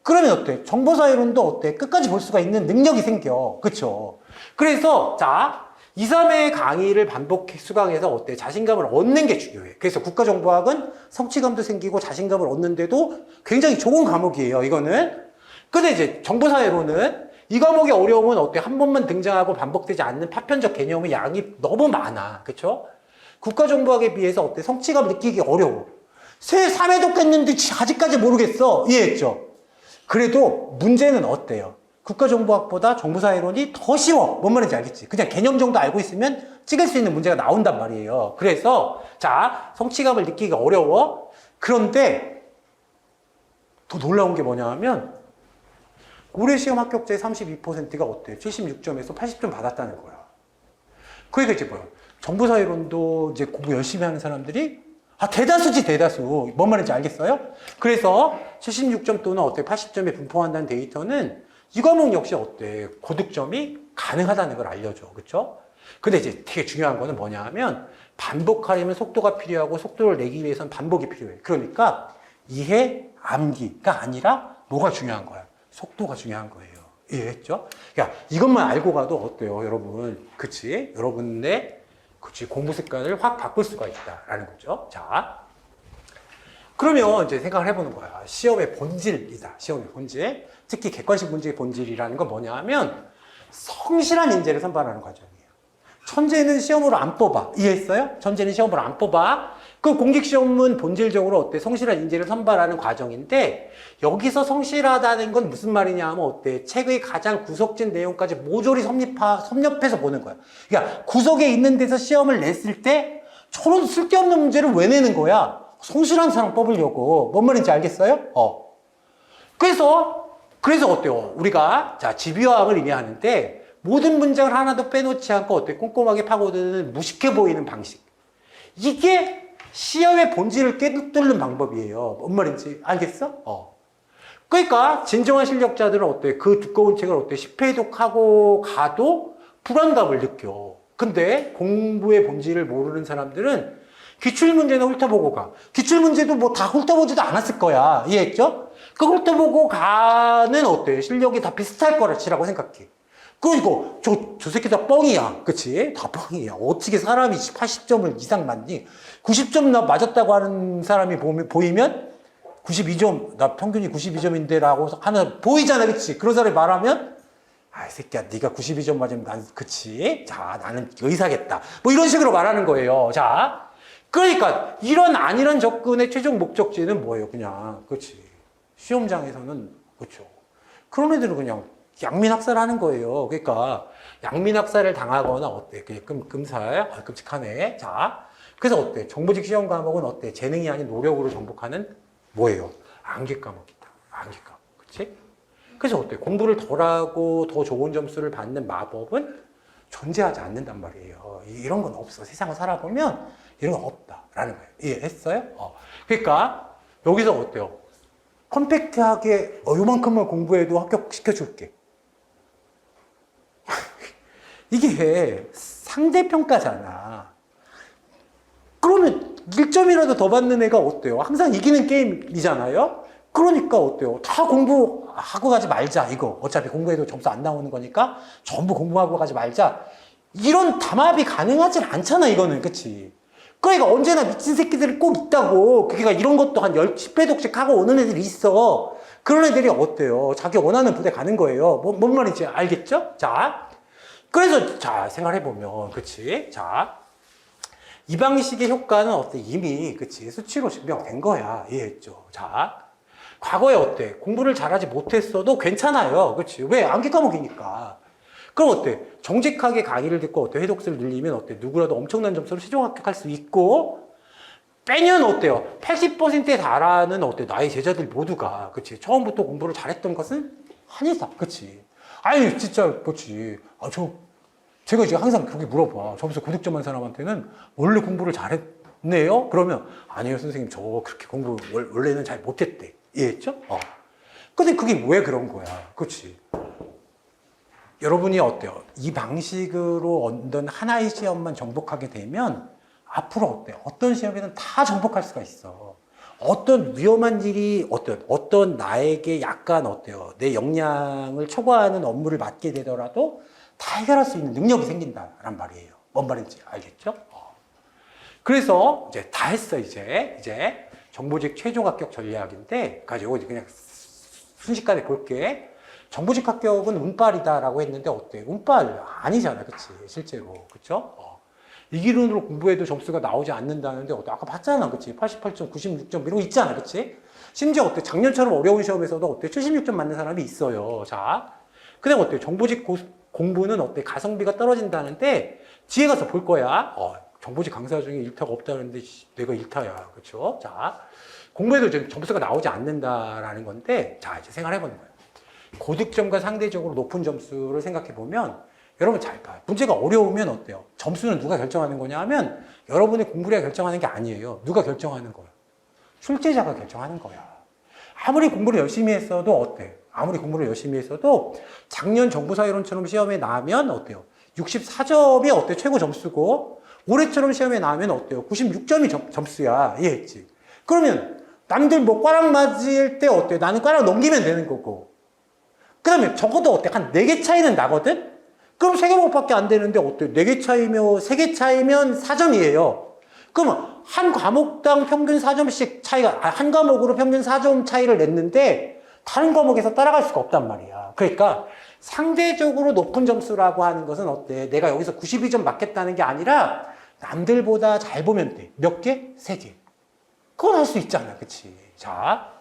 그러면 어때? 정보사이론도 어때? 끝까지 볼 수가 있는 능력이 생겨. 그쵸? 그래서, 자, 2, 3회 강의를 반복 수강해서 어때? 자신감을 얻는 게 중요해. 그래서 국가정보학은 성취감도 생기고 자신감을 얻는데도 굉장히 좋은 과목이에요, 이거는. 근데 이제 정보사회로는 이 과목의 어려움은 어때? 한 번만 등장하고 반복되지 않는 파편적 개념의 양이 너무 많아. 그쵸? 국가정보학에 비해서 어때? 성취감 느끼기 어려워. 3회 독했는데 아직까지 모르겠어. 이해했죠? 그래도 문제는 어때요? 국가정보학보다 정보사회론이 더 쉬워. 뭔 말인지 알겠지? 그냥 개념 정도 알고 있으면 찍을 수 있는 문제가 나온단 말이에요. 그래서 자, 성취감을 느끼기가 어려워. 그런데 더 놀라운 게 뭐냐 하면 올해 시험 합격자의 32%가 어때요? 76점에서 80점 받았다는 거야. 그러니까 이제 뭐야? 정보사회론도 이제 공부 열심히 하는 사람들이 대다수지, 대다수. 뭔 말인지 알겠어요? 그래서 76점 또는 어때? 80점에 분포한다는 데이터는 이 과목 역시 어때? 고득점이 가능하다는 걸 알려줘. 그쵸? 근데 이제 되게 중요한 거는 뭐냐 하면 반복하려면 속도가 필요하고 속도를 내기 위해서는 반복이 필요해. 그러니까 이해, 암기가 아니라 뭐가 중요한 거야? 속도가 중요한 거예요. 이해했죠? 야, 이것만 알고 가도 어때요, 여러분? 그치? 여러분의 공부 습관을 확 바꿀 수가 있다라는 거죠. 자, 그러면 이제 생각을 해보는 거야. 시험의 본질이다. 시험의 본질. 특히 객관식 문제의 본질이라는 건 뭐냐 하면 성실한 인재를 선발하는 과정이에요. 천재는 시험으로 안 뽑아. 이해했어요? 천재는 시험으로 안 뽑아. 그 공직시험은 본질적으로 어때? 성실한 인재를 선발하는 과정인데 여기서 성실하다는 건 무슨 말이냐 하면 어때? 책의 가장 구석진 내용까지 모조리 섭렵해서 보는 거야. 그러니까 구석에 있는 데서 시험을 냈을 때 저런 쓸데없는 문제를 왜 내는 거야? 성실한 사람 뽑으려고. 뭔 말인지 알겠어요? 그래서 어때요? 우리가, 자, 집요함을 의미하는데, 모든 문장을 하나도 빼놓지 않고 어때? 꼼꼼하게 파고드는 무식해 보이는 방식. 이게 시험의 본질을 꿰뚫는 방법이에요. 뭔 말인지 알겠어? 그러니까, 진정한 실력자들은 어때? 그 두꺼운 책을 어때? 10회독하고 가도 불안감을 느껴. 근데 공부의 본질을 모르는 사람들은 기출문제는 훑어보고 가. 기출문제도 뭐 다 훑어보지도 않았을 거야. 이해했죠? 그 훑어보고 가는 어때? 실력이 다 비슷할 거라고 생각해. 그리고 저 새끼 다 뻥이야. 그치? 다 뻥이야. 어떻게 사람이 80점을 이상 맞니? 90점 나 맞았다고 하는 사람이 보이면 92점, 나 평균이 92점인데 라고 하는, 보이잖아. 그치? 그런 사람이 말하면 이 새끼야, 네가 92점 맞으면 난, 그치? 자, 나는 의사겠다. 뭐 이런 식으로 말하는 거예요. 자. 그러니까 이런 안일한 접근의 최종 목적지는 뭐예요? 그냥 그렇지 시험장에서는 그렇죠. 그런 애들은 그냥 양민학살하는 거예요. 그러니까 양민학살을 당하거나 어때? 그냥 끔살, 끔찍하네. 자, 그래서 어때? 정보직 시험 과목은 어때? 재능이 아닌 노력으로 정복하는 뭐예요? 암기 과목이다. 암기 과목, 그렇지? 그래서 어때? 공부를 덜하고 더 좋은 점수를 받는 마법은 존재하지 않는단 말이에요. 이런 건 없어. 세상을 살아보면 이런 건 없다라는 거예요. 이해했어요? 그러니까 여기서 어때요? 컴팩트하게 요만큼만 공부해도 합격시켜줄게. 이게 상대평가잖아. 그러면 1점이라도 더 받는 애가 어때요? 항상 이기는 게임이잖아요? 그러니까 어때요? 다 공부하고 가지 말자, 이거. 어차피 공부해도 점수 안 나오는 거니까 전부 공부하고 가지 말자. 이런 담합이 가능하진 않잖아, 이거는. 그치? 그러니까 언제나 미친 새끼들이 꼭 있다고. 그러니까 이런 것도 한 10회독씩 하고 오는 애들이 있어. 그런 애들이 어때요? 자기 원하는 부대 가는 거예요. 뭔 말인지 알겠죠? 자, 그래서 자, 생각해보면, 그치? 자, 이 방식의 효과는 어때? 이미, 그치? 수치로 증명된 거야. 이해했죠? 자, 과거에 어때? 공부를 잘하지 못했어도 괜찮아요. 그치? 왜? 암기 과목이니까. 그럼 어때? 정직하게 강의를 듣고 어때? 회독수를 늘리면 어때? 누구라도 엄청난 점수로 최종 합격할 수 있고, 빼면 어때요? 80%에 달하는 어때? 나의 제자들 모두가, 그치? 처음부터 공부를 잘했던 것은 아니다. 그치? 아니, 진짜, 그치? 제가 이제 항상 그렇게 물어봐. 점수 고득점한 사람한테는 원래 공부를 네요? 그러면 아니요 선생님 저 그렇게 공부 원래는 잘 못했대. 이해했죠? 근데 그게 왜 그런 거야? 그렇지? 여러분이 어때요? 이 방식으로 얻은 하나의 시험만 정복하게 되면 앞으로 어때요? 어떤 시험이든 다 정복할 수가 있어. 어떤 위험한 일이 어떤 나에게 약간 어때요? 내 역량을 초과하는 업무를 맡게 되더라도 다 해결할 수 있는 능력이 생긴다란 말이에요. 뭔 말인지 알겠죠? 그래서 이제 다 했어 이제 정보직 최종 합격 전략인데 가지고 이제 그냥 순식간에 볼게. 정보직 합격은 운빨이다라고 했는데 어때? 운빨 아니잖아, 그치? 실제로, 그쵸? 이 기준으로 공부해도 점수가 나오지 않는다는데 어때? 아까 봤잖아, 그치? 88점, 96점 이런 거 있잖아, 그치? 심지어 어때? 작년처럼 어려운 시험에서도 어때? 76점 맞는 사람이 있어요. 자, 그다음 어때? 정보직 공부는 어때? 가성비가 떨어진다는데 뒤에 가서 볼 거야. 정보직 강사 중에 일타가 없다는데 내가 일타야, 그쵸? 자, 공부해도 지금 점수가 나오지 않는다라는 건데, 자, 이제 생각해보는 거예요. 고득점과 상대적으로 높은 점수를 생각해 보면 여러분 잘 봐요. 문제가 어려우면 어때요? 점수는 누가 결정하는 거냐 하면 여러분의 공부量결정하는 게 아니에요. 누가 결정하는 거예요? 출제자가 결정하는 거야. 아무리 공부를 열심히 했어도 어때? 아무리 공부를 열심히 했어도 작년 정보사이론처럼 시험에 나오면 어때요? 64점이 어때? 최고 점수고 올해처럼 시험에 나오면 어때요? 96점이 점수야. 이해했지? 그러면 남들 뭐 꽈락 맞을 때 어때요? 나는 꽈락 넘기면 되는 거고 그 다음에 적어도 어때? 한 4개 차이는 나거든? 그럼 3개밖에 안 되는데 어때? 4개 차이면, 3개 차이면 4점이에요. 그러면 한 과목당 평균 4점씩 차이가, 한 과목으로 평균 4점 차이를 냈는데 다른 과목에서 따라갈 수가 없단 말이야. 그러니까 상대적으로 높은 점수라고 하는 것은 어때? 내가 여기서 92점 맞겠다는 게 아니라 남들보다 잘 보면 돼. 몇 개? 3개. 그건 할 수 있잖아. 그치? 자.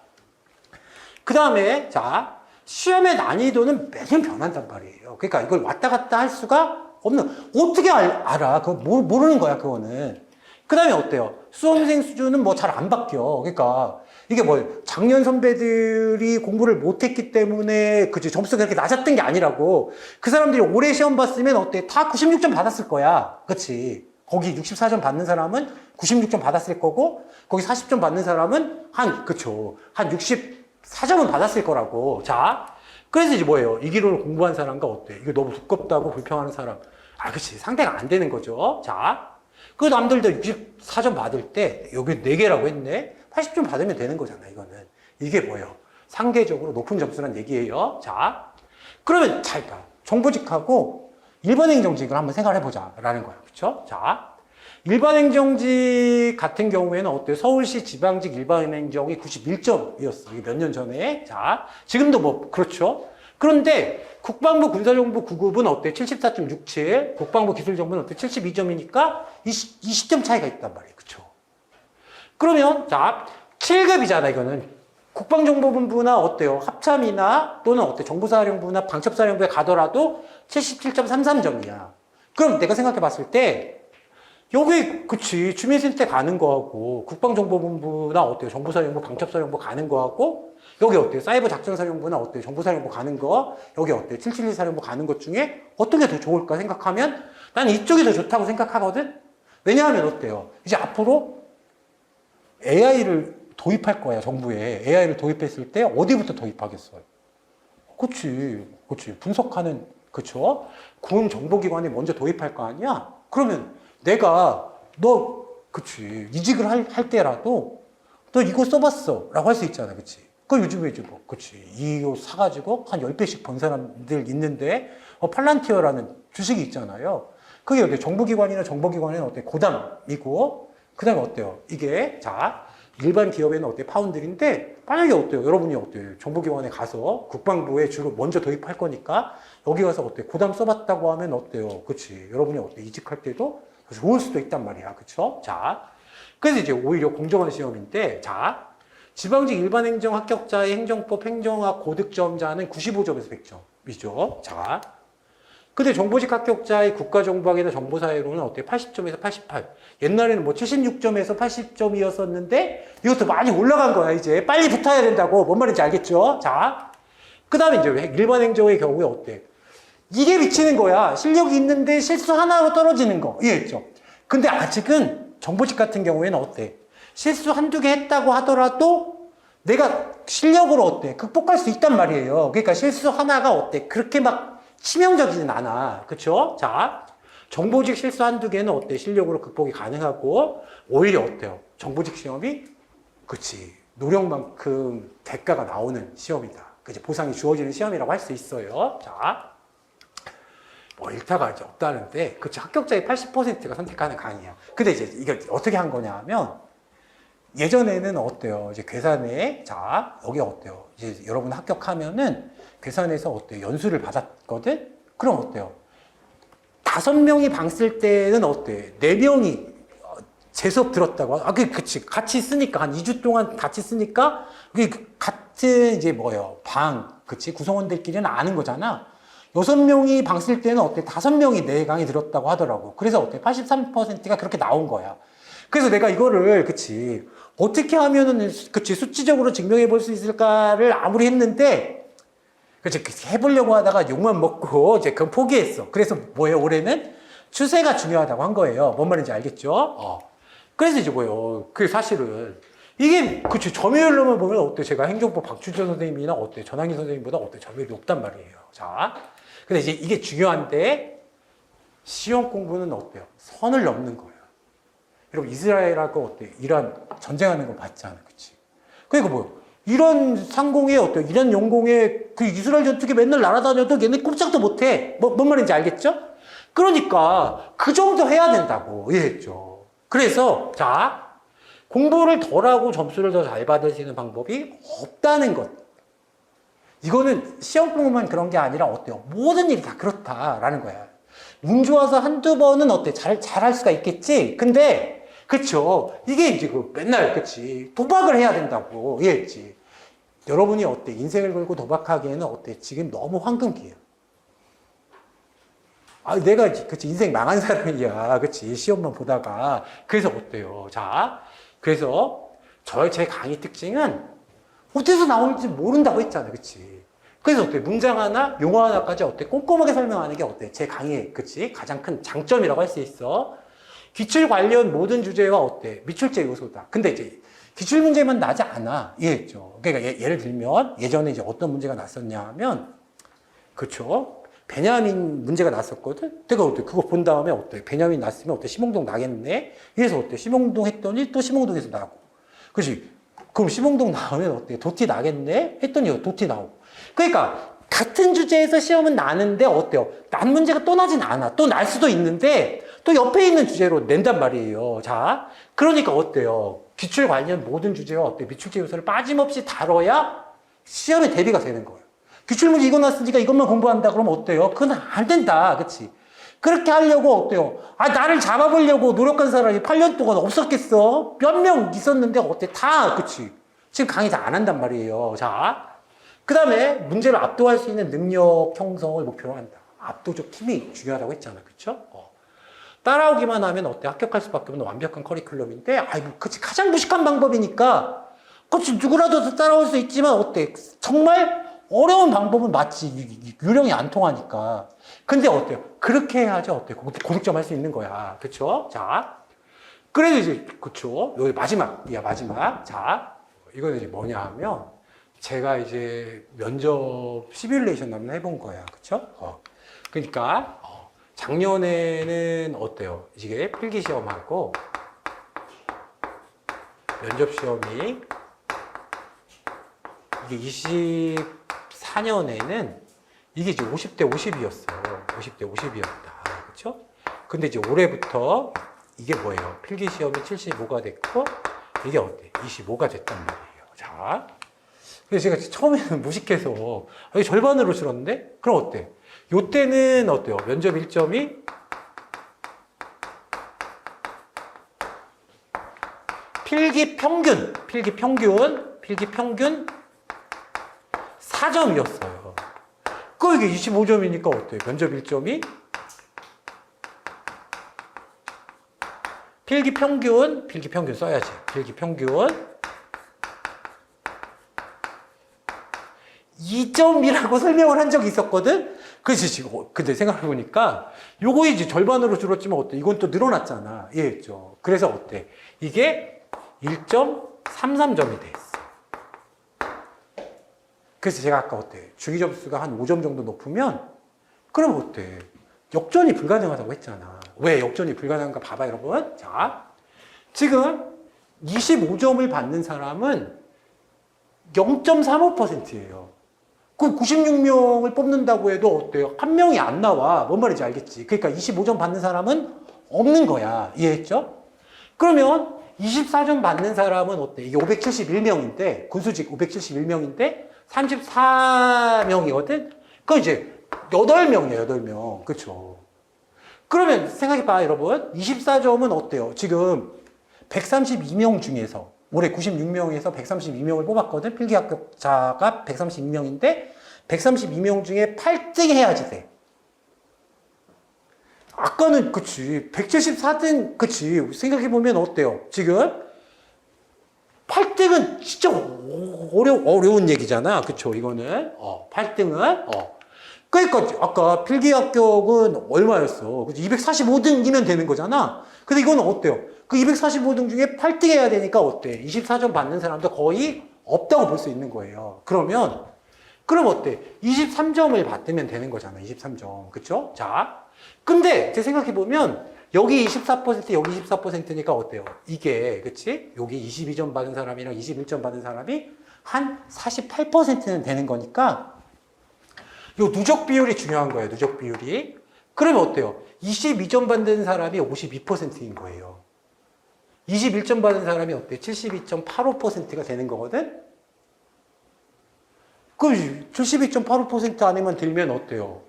그 다음에, 자. 시험의 난이도는 매년 변한단 말이에요. 그러니까 이걸 왔다 갔다 할 수가 없는, 어떻게 알아? 그거 모르는 거야, 그거는. 그 다음에 어때요? 수험생 수준은 뭐 잘 안 바뀌어. 그러니까 이게 뭐 작년 선배들이 공부를 못했기 때문에 그치 점수가 그렇게 낮았던 게 아니라고. 그 사람들이 올해 시험 봤으면 어때? 다 96점 받았을 거야. 그치? 거기 64점 받는 사람은 96점 받았을 거고 거기 40점 받는 사람은 한 64점은 받았을 거라고. 자, 그래서 이제 뭐예요? 이 기록을 공부한 사람과 어때? 이게 너무 두껍다고 불평하는 사람. 그치. 상대가 안 되는 거죠. 자, 그 남들도 64점 받을 때, 여기 4개라고 했네? 80점 받으면 되는 거잖아, 이거는. 이게 뭐예요? 상대적으로 높은 점수란 얘기예요. 자, 그러면 잘 봐. 정보직하고 일반행정직을 한번 생각해보자. 라는 거야. 그쵸? 자. 일반행정직 같은 경우에는 어때요? 서울시 지방직 일반행정이 91점이었어. 이게 몇 년 전에. 자, 지금도 뭐, 그렇죠. 그런데 국방부 군사정보 9급은 어때? 74.67. 국방부 기술정보는 어때? 72점이니까 20점 차이가 있단 말이에요. 그쵸. 그러면, 자, 7급이잖아, 이거는. 국방정보본부나 어때요? 합참이나 또는 어때? 정보사령부나 방첩사령부에 가더라도 77.33점이야. 그럼 내가 생각해 봤을 때, 여기, 그치. 주민센터 가는 거하고, 국방정보본부나 어때요? 정보사령부, 방첩사령부 가는 거하고, 여기 어때요? 사이버 작전사령부나 어때요? 정보사령부 가는 거, 여기 어때요? 772 사령부 가는 것 중에 어떤 게 더 좋을까 생각하면, 난 이쪽이 더 좋다고 생각하거든? 왜냐하면 어때요? 이제 앞으로 AI를 도입할 거야, 정부에. AI를 도입했을 때 어디부터 도입하겠어요? 그치. 분석하는, 그쵸? 군 정보기관에 먼저 도입할 거 아니야? 그러면 내가 그치. 이직을 할 때라도 너 이거 써봤어. 라고 할 수 있잖아. 그치. 그 요즘에 이제 뭐, 그치. 이거 사가지고 한 10배씩 번 사람들 있는데, 팔란티어라는 주식이 있잖아요. 그게 어때? 정부기관이나 정보기관에는 어때? 고담이고, 그 다음에 어때요? 이게, 자, 일반 기업에는 어때? 파운드인데, 만약에 어때요? 여러분이 어때요? 정보기관에 가서 국방부에 주로 먼저 도입할 거니까, 여기 가서 어때? 고담 써봤다고 하면 어때요? 그치. 여러분이 어때? 이직할 때도 좋을 수도 있단 말이야. 그쵸? 자. 그래서 이제 오히려 공정한 시험인데, 자. 지방직 일반행정 합격자의 행정법 행정학 고득점자는 95점에서 100점이죠. 자. 근데 정보직 합격자의 국가정보학이나 정보사회로는 어때요? 80점에서 88. 옛날에는 뭐 76점에서 80점이었었는데, 이것도 많이 올라간 거야, 이제. 빨리 붙어야 된다고. 뭔 말인지 알겠죠? 자. 그 다음에 이제 일반행정의 경우에 어때? 이게 미치는 거야. 실력이 있는데 실수 하나로 떨어지는 거. 이해했죠? 근데 아직은 정보직 같은 경우에는 어때? 실수 한두 개 했다고 하더라도 내가 실력으로 어때? 극복할 수 있단 말이에요. 그러니까 실수 하나가 어때? 그렇게 막 치명적이진 않아. 그쵸? 자, 정보직 실수 한두 개는 어때? 실력으로 극복이 가능하고, 오히려 어때요? 정보직 시험이, 그치. 노력만큼 대가가 나오는 시험이다. 그치. 보상이 주어지는 시험이라고 할 수 있어요. 자, 뭐 일타가 이제 없다는데, 그치. 합격자의 80%가 선택하는 강의야. 근데 이제 이게 어떻게 한 거냐 하면, 예전에는 어때요? 이제 괴산에, 자, 여기 어때요? 이제 여러분 합격하면은 괴산에서 어때요? 연수를 받았거든? 그럼 어때요? 5명이 방 쓸 때는 어때? 4명이 제 수업 들었다고. 아, 그치. 같이 쓰니까, 한 2주 동안 같이 쓰니까, 같은 이제 뭐예요? 방, 그치. 구성원들끼리는 아는 거잖아. 6명이 방 쓸 때는 어때? 5명이 내 강의 들었다고 하더라고. 그래서 어때? 83%가 그렇게 나온 거야. 그래서 내가 이거를, 그치. 어떻게 하면은, 그치. 수치적으로 증명해 볼 수 있을까를 아무리 했는데, 그치. 해보려고 하다가 욕만 먹고, 이제 그건 포기했어. 그래서 뭐예요? 올해는 추세가 중요하다고 한 거예요. 뭔 말인지 알겠죠? 그래서 이제 뭐예요? 그게 사실은, 이게, 그치. 점유율로만 보면 어때? 제가 행정법 박준천 선생님이나 어때? 전학인 선생님보다 어때? 점유율이 높단 말이에요. 자. 근데 이제 이게 중요한데, 시험 공부는 어때요? 선을 넘는 거예요. 여러분, 이스라엘하고 어때? 이란 전쟁하는 거 봤잖아. 그치? 그러니까 뭐요? 이런 상공에 어때요? 이란 영공에 그 이스라엘 전투기 맨날 날아다녀도 얘네 꼼짝도 못 해. 뭔 말인지 알겠죠? 그러니까 그 정도 해야 된다고 이해했죠. 그래서, 자, 공부를 덜 하고 점수를 더 잘 받을 수 있는 방법이 없다는 것. 이거는 시험 공부만 그런 게 아니라 어때요? 모든 일이 다 그렇다라는 거야. 운 좋아서 한두 번은 어때? 잘할 수가 있겠지? 근데, 그쵸. 이게 이제 맨날, 그치. 도박을 해야 된다고. 이해했지? 여러분이 어때? 인생을 걸고 도박하기에는 어때? 지금 너무 황금기예요. 아, 내가, 그치. 인생 망한 사람이야. 그치. 시험만 보다가. 그래서 어때요? 자. 그래서, 제 강의 특징은 어디서 나올지 모른다고 했잖아요. 그치. 그래서 어때? 문장 하나, 용어 하나까지 어때? 꼼꼼하게 설명하는 게 어때? 제 강의의, 그치? 가장 큰 장점이라고 할 수 있어. 기출 관련 모든 주제와 어때? 미출제 요소다. 근데 이제 기출 문제만 나지 않아. 이해했죠? 그러니까 예를 들면 예전에 이제 어떤 문제가 났었냐 하면, 그쵸? 베냐민 문제가 났었거든? 내가 어때? 그거 본 다음에 어때? 베냐민 났으면 어때? 심홍동 나겠네? 이래서 어때? 심홍동 했더니 또 심홍동에서 나고. 그치? 그럼 심홍동 나오면 어때? 도티 나겠네? 했더니 도티 나오고. 그러니까 같은 주제에서 시험은 나는데 어때요? 난 문제가 또 나진 않아. 또 날 수도 있는데 또 옆에 있는 주제로 낸단 말이에요. 자, 그러니까 어때요? 기출 관련 모든 주제와 어때? 미출제 요소를 빠짐없이 다뤄야 시험에 대비가 되는 거예요. 기출 문제 이거 났으니까 이것만 공부한다 그러면 어때요? 그건 안 된다. 그치? 그렇게 하려고 어때요? 아, 나를 잡아보려고 노력한 사람이 8년 동안 없었겠어? 몇 명 있었는데 어때? 다, 그치? 지금 강의 다 안 한단 말이에요. 자, 그 다음에 문제를 압도할 수 있는 능력 형성을 목표로 한다. 압도적 힘이 중요하다고 했잖아. 그쵸? 따라오기만 하면 어때? 합격할 수밖에 없는 완벽한 커리큘럼인데, 아이고, 그치. 가장 무식한 방법이니까, 그치. 누구라도 따라올 수 있지만 어때? 정말 어려운 방법은 맞지. 유령이 안 통하니까. 근데 어때요? 그렇게 해야지 어때요? 고득점 할 수 있는 거야. 그쵸? 자. 그래서 이제, 그쵸? 여기 마지막이야, 마지막. 자. 이거는 이제 뭐냐 하면, 제가 이제 면접 시뮬레이션 한번 해본 거야. 그쵸? 그러니까, 작년에는 어때요? 이게 필기시험하고, 면접시험이, 이게 24년에는 이게 이제 50대 50이었어요. 50대 50이었다. 그쵸? 근데 이제 올해부터 이게 뭐예요? 필기시험이 75가 됐고, 이게 어때? 25가 됐단 말이에요. 자. 그래서 제가 처음에는 무식해서, 이게 절반으로 줄었는데? 그럼 어때? 요때는 어때요? 면접 1점이 필기 평균 4점이었어요. 그 이게 25점이니까 어때요? 면접 1점이 필기 평균 써야지. 필기 평균 2점이라고 설명을 한 적이 있었거든? 그렇지, 지금. 근데 생각해보니까, 요거 이제 절반으로 줄었지만 어때? 이건 또 늘어났잖아. 이해했죠? 그래서 어때? 이게 1.33점이 돼 있어. 그래서 제가 아까 어때? 주기 점수가 한 5점 정도 높으면, 그럼 어때? 역전이 불가능하다고 했잖아. 왜 역전이 불가능한가 봐봐, 여러분. 자, 지금 25점을 받는 사람은 0.35%예요. 그 96명을 뽑는다고 해도 어때요? 한 명이 안 나와. 뭔 말인지 알겠지? 그러니까 25점 받는 사람은 없는 거야. 이해했죠? 그러면 24점 받는 사람은 어때? 이게 571명인데, 군수직 571명인데, 34명이거든? 그럼 이제 8명이야, 8명. 그쵸? 그러면 생각해봐, 여러분. 24점은 어때요? 지금 132명 중에서, 올해 96명에서 132명을 뽑았거든? 필기 합격자가 132명인데, 132명 중에 8등 해야지 돼. 아까는, 그치. 174등, 그치. 생각해보면 어때요? 지금 8등은 진짜 어려운 얘기잖아. 그쵸, 이거는. 8등은. 그러니까 아까 필기 합격은 얼마였어? 245등이면 되는 거잖아. 근데 이거는 어때요? 그 245등 중에 8등 해야 되니까 어때? 24점 받는 사람도 거의 없다고 볼 수 있는 거예요. 그럼 어때? 23점을 받으면 되는 거잖아. 23점. 그쵸? 자. 근데 제 생각해보면 여기 24%, 여기 24%니까 어때요? 이게, 그치? 여기 22점 받은 사람이랑 21점 받은 사람이 한 48%는 되는 거니까 요 누적 비율이 중요한 거예요. 누적 비율이. 그러면 어때요? 22점 받는 사람이 52%인 거예요. 21점 받은 사람이 어때? 72.85%가 되는 거거든? 그럼 72.85% 안에만 들면 어때요?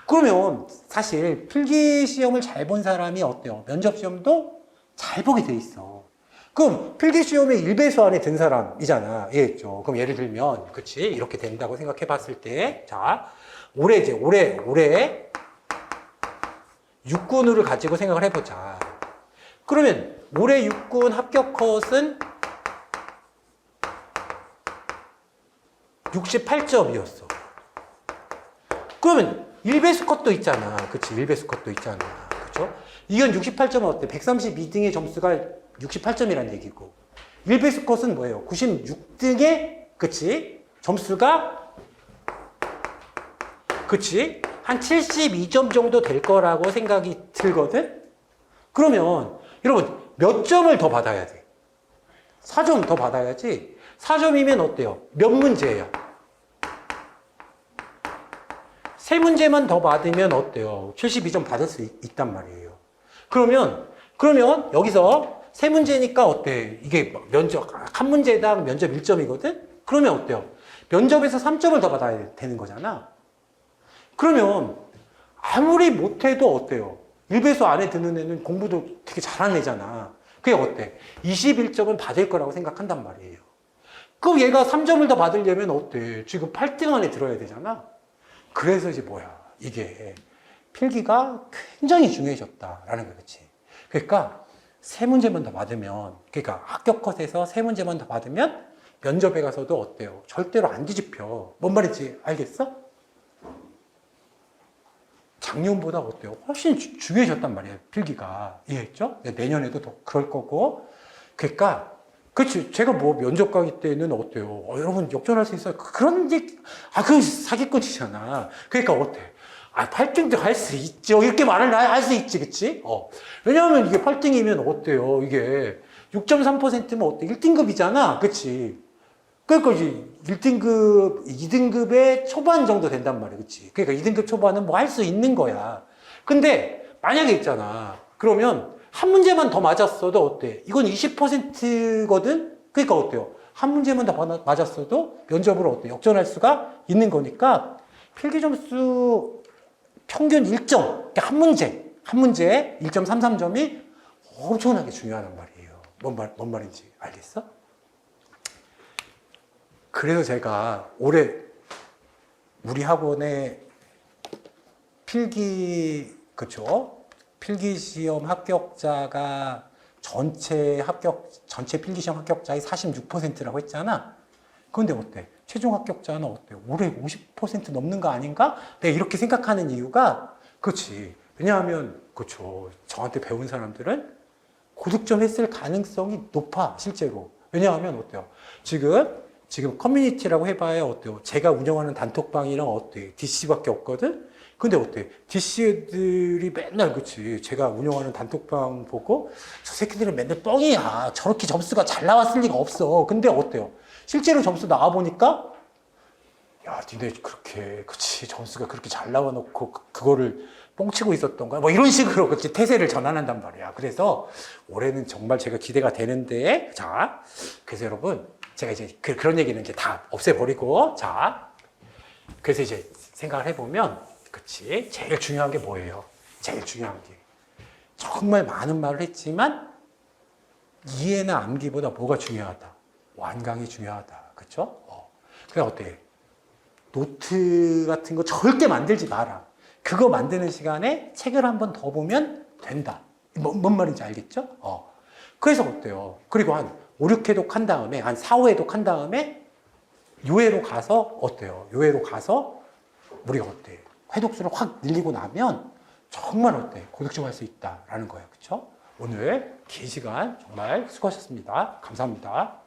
그러면 사실 필기 시험을 잘 본 사람이 어때요? 면접 시험도 잘 보게 돼 있어. 그럼 필기 시험에 1배수 안에 든 사람이잖아. 이해했죠? 그럼 예를 들면, 그치? 이렇게 된다고 생각해 봤을 때, 자, 올해 육군을 가지고 생각을 해보자. 그러면 올해 육군 합격 컷은 68점이었어. 그러면 1배수 컷도 있잖아. 그치? 1배수 컷도 있잖아. 그쵸? 이건 68점은 어때? 132등의 점수가 68점이란 얘기고. 1배수 컷은 뭐예요? 96등의, 그치? 점수가, 그치? 한 72점 정도 될 거라고 생각이 들거든? 그러면, 여러분, 몇 점을 더 받아야 돼? 4점 더 받아야지. 4점이면 어때요? 몇 문제예요? 3문제만 더 받으면 어때요? 72점 받을 수 있단 말이에요. 그러면 여기서 3문제니까 어때? 이게 면접, 한 문제당 면접 1점이거든? 그러면 어때요? 면접에서 3점을 더 받아야 되는 거잖아. 그러면 아무리 못해도 어때요? 1배수 안에 드는 애는 공부도 되게 잘하는 애잖아. 그게 어때? 21점은 받을 거라고 생각한단 말이에요. 그럼 얘가 3점을 더 받으려면 어때? 지금 8등 안에 들어야 되잖아. 그래서 이제 뭐야? 이게 필기가 굉장히 중요해졌다라는 거겠지. 그러니까 3문제만 더 받으면, 그러니까 합격 컷에서 3문제만 더 받으면 면접에 가서도 어때요? 절대로 안 뒤집혀. 뭔 말인지 알겠어? 작년보다 어때요? 훨씬 중요해졌단 말이에요. 필기가. 이해했죠? 내년에도 더 그럴 거고. 그러니까 그렇지. 제가 뭐 면접 가기 때는 어때요? 여러분 역전할 수 있어요. 그런 얘기, 그건 사기꾼이잖아. 그러니까 어때? 8등도 할 수 있죠. 이렇게 말을 할 수 있지, 그치? 왜냐하면 이게 8등이면 어때요? 이게 6.3%면 어때? 1등급이잖아. 그치? 그러니까 이제 1등급, 2등급의 초반 정도 된단 말이야. 그치? 그러니까 2등급 초반은 뭐 할 수 있는 거야. 근데 만약에 있잖아. 그러면 한 문제만 더 맞았어도 어때? 이건 20%거든? 그러니까 어때요? 한 문제만 더 맞았어도 면접으로 어때? 역전할 수가 있는 거니까 필기 점수 평균 1점, 그러니까 한 문제 1.33점이 엄청나게 중요하단 말이에요. 뭔 말인지 알겠어? 그래서 제가 올해 우리 학원에 그쵸? 필기시험 합격자가 전체 필기시험 합격자의 46%라고 했잖아. 그런데 어때? 최종 합격자는 어때요? 올해 50% 넘는 거 아닌가? 내가 이렇게 생각하는 이유가, 그렇지. 왜냐하면, 그렇죠. 저한테 배운 사람들은 고득점 했을 가능성이 높아, 실제로. 왜냐하면 어때요? 지금 커뮤니티라고 해봐야 어때요? 제가 운영하는 단톡방이랑 어때? DC밖에 없거든? 근데 어때? DC들이 맨날, 그치. 제가 운영하는 단톡방 보고, 저 새끼들은 맨날 뻥이야. 저렇게 점수가 잘 나왔을 리가 없어. 근데 어때요? 실제로 점수 나와보니까, 야, 니네 그렇게, 그치. 점수가 그렇게 잘 나와놓고, 그거를 뻥치고 있었던 거야. 뭐 이런 식으로, 그치. 태세를 전환한단 말이야. 그래서 올해는 정말 제가 기대가 되는데, 자, 그래서 여러분, 제가 이제 그런 얘기는 이제 다 없애버리고, 자, 그래서 이제 생각을 해보면, 그치. 제일 중요한 게 뭐예요? 제일 중요한 게. 정말 많은 말을 했지만, 이해나 암기보다 뭐가 중요하다? 완강이 중요하다. 그쵸? 그래, 어때? 노트 같은 거 절대 만들지 마라. 그거 만드는 시간에 책을 한 번 더 보면 된다. 뭔 말인지 알겠죠? 그래서 어때요? 그리고 한 5, 6회독 한 다음에, 한 4, 5회독 한 다음에, 요회로 가서, 어때요? 요회로 가서, 우리가 어때? 회독수를 확 늘리고 나면, 정말 어때? 고득점할 수 있다라는 거예요. 그쵸? 오늘 긴 시간 정말 수고하셨습니다. 감사합니다.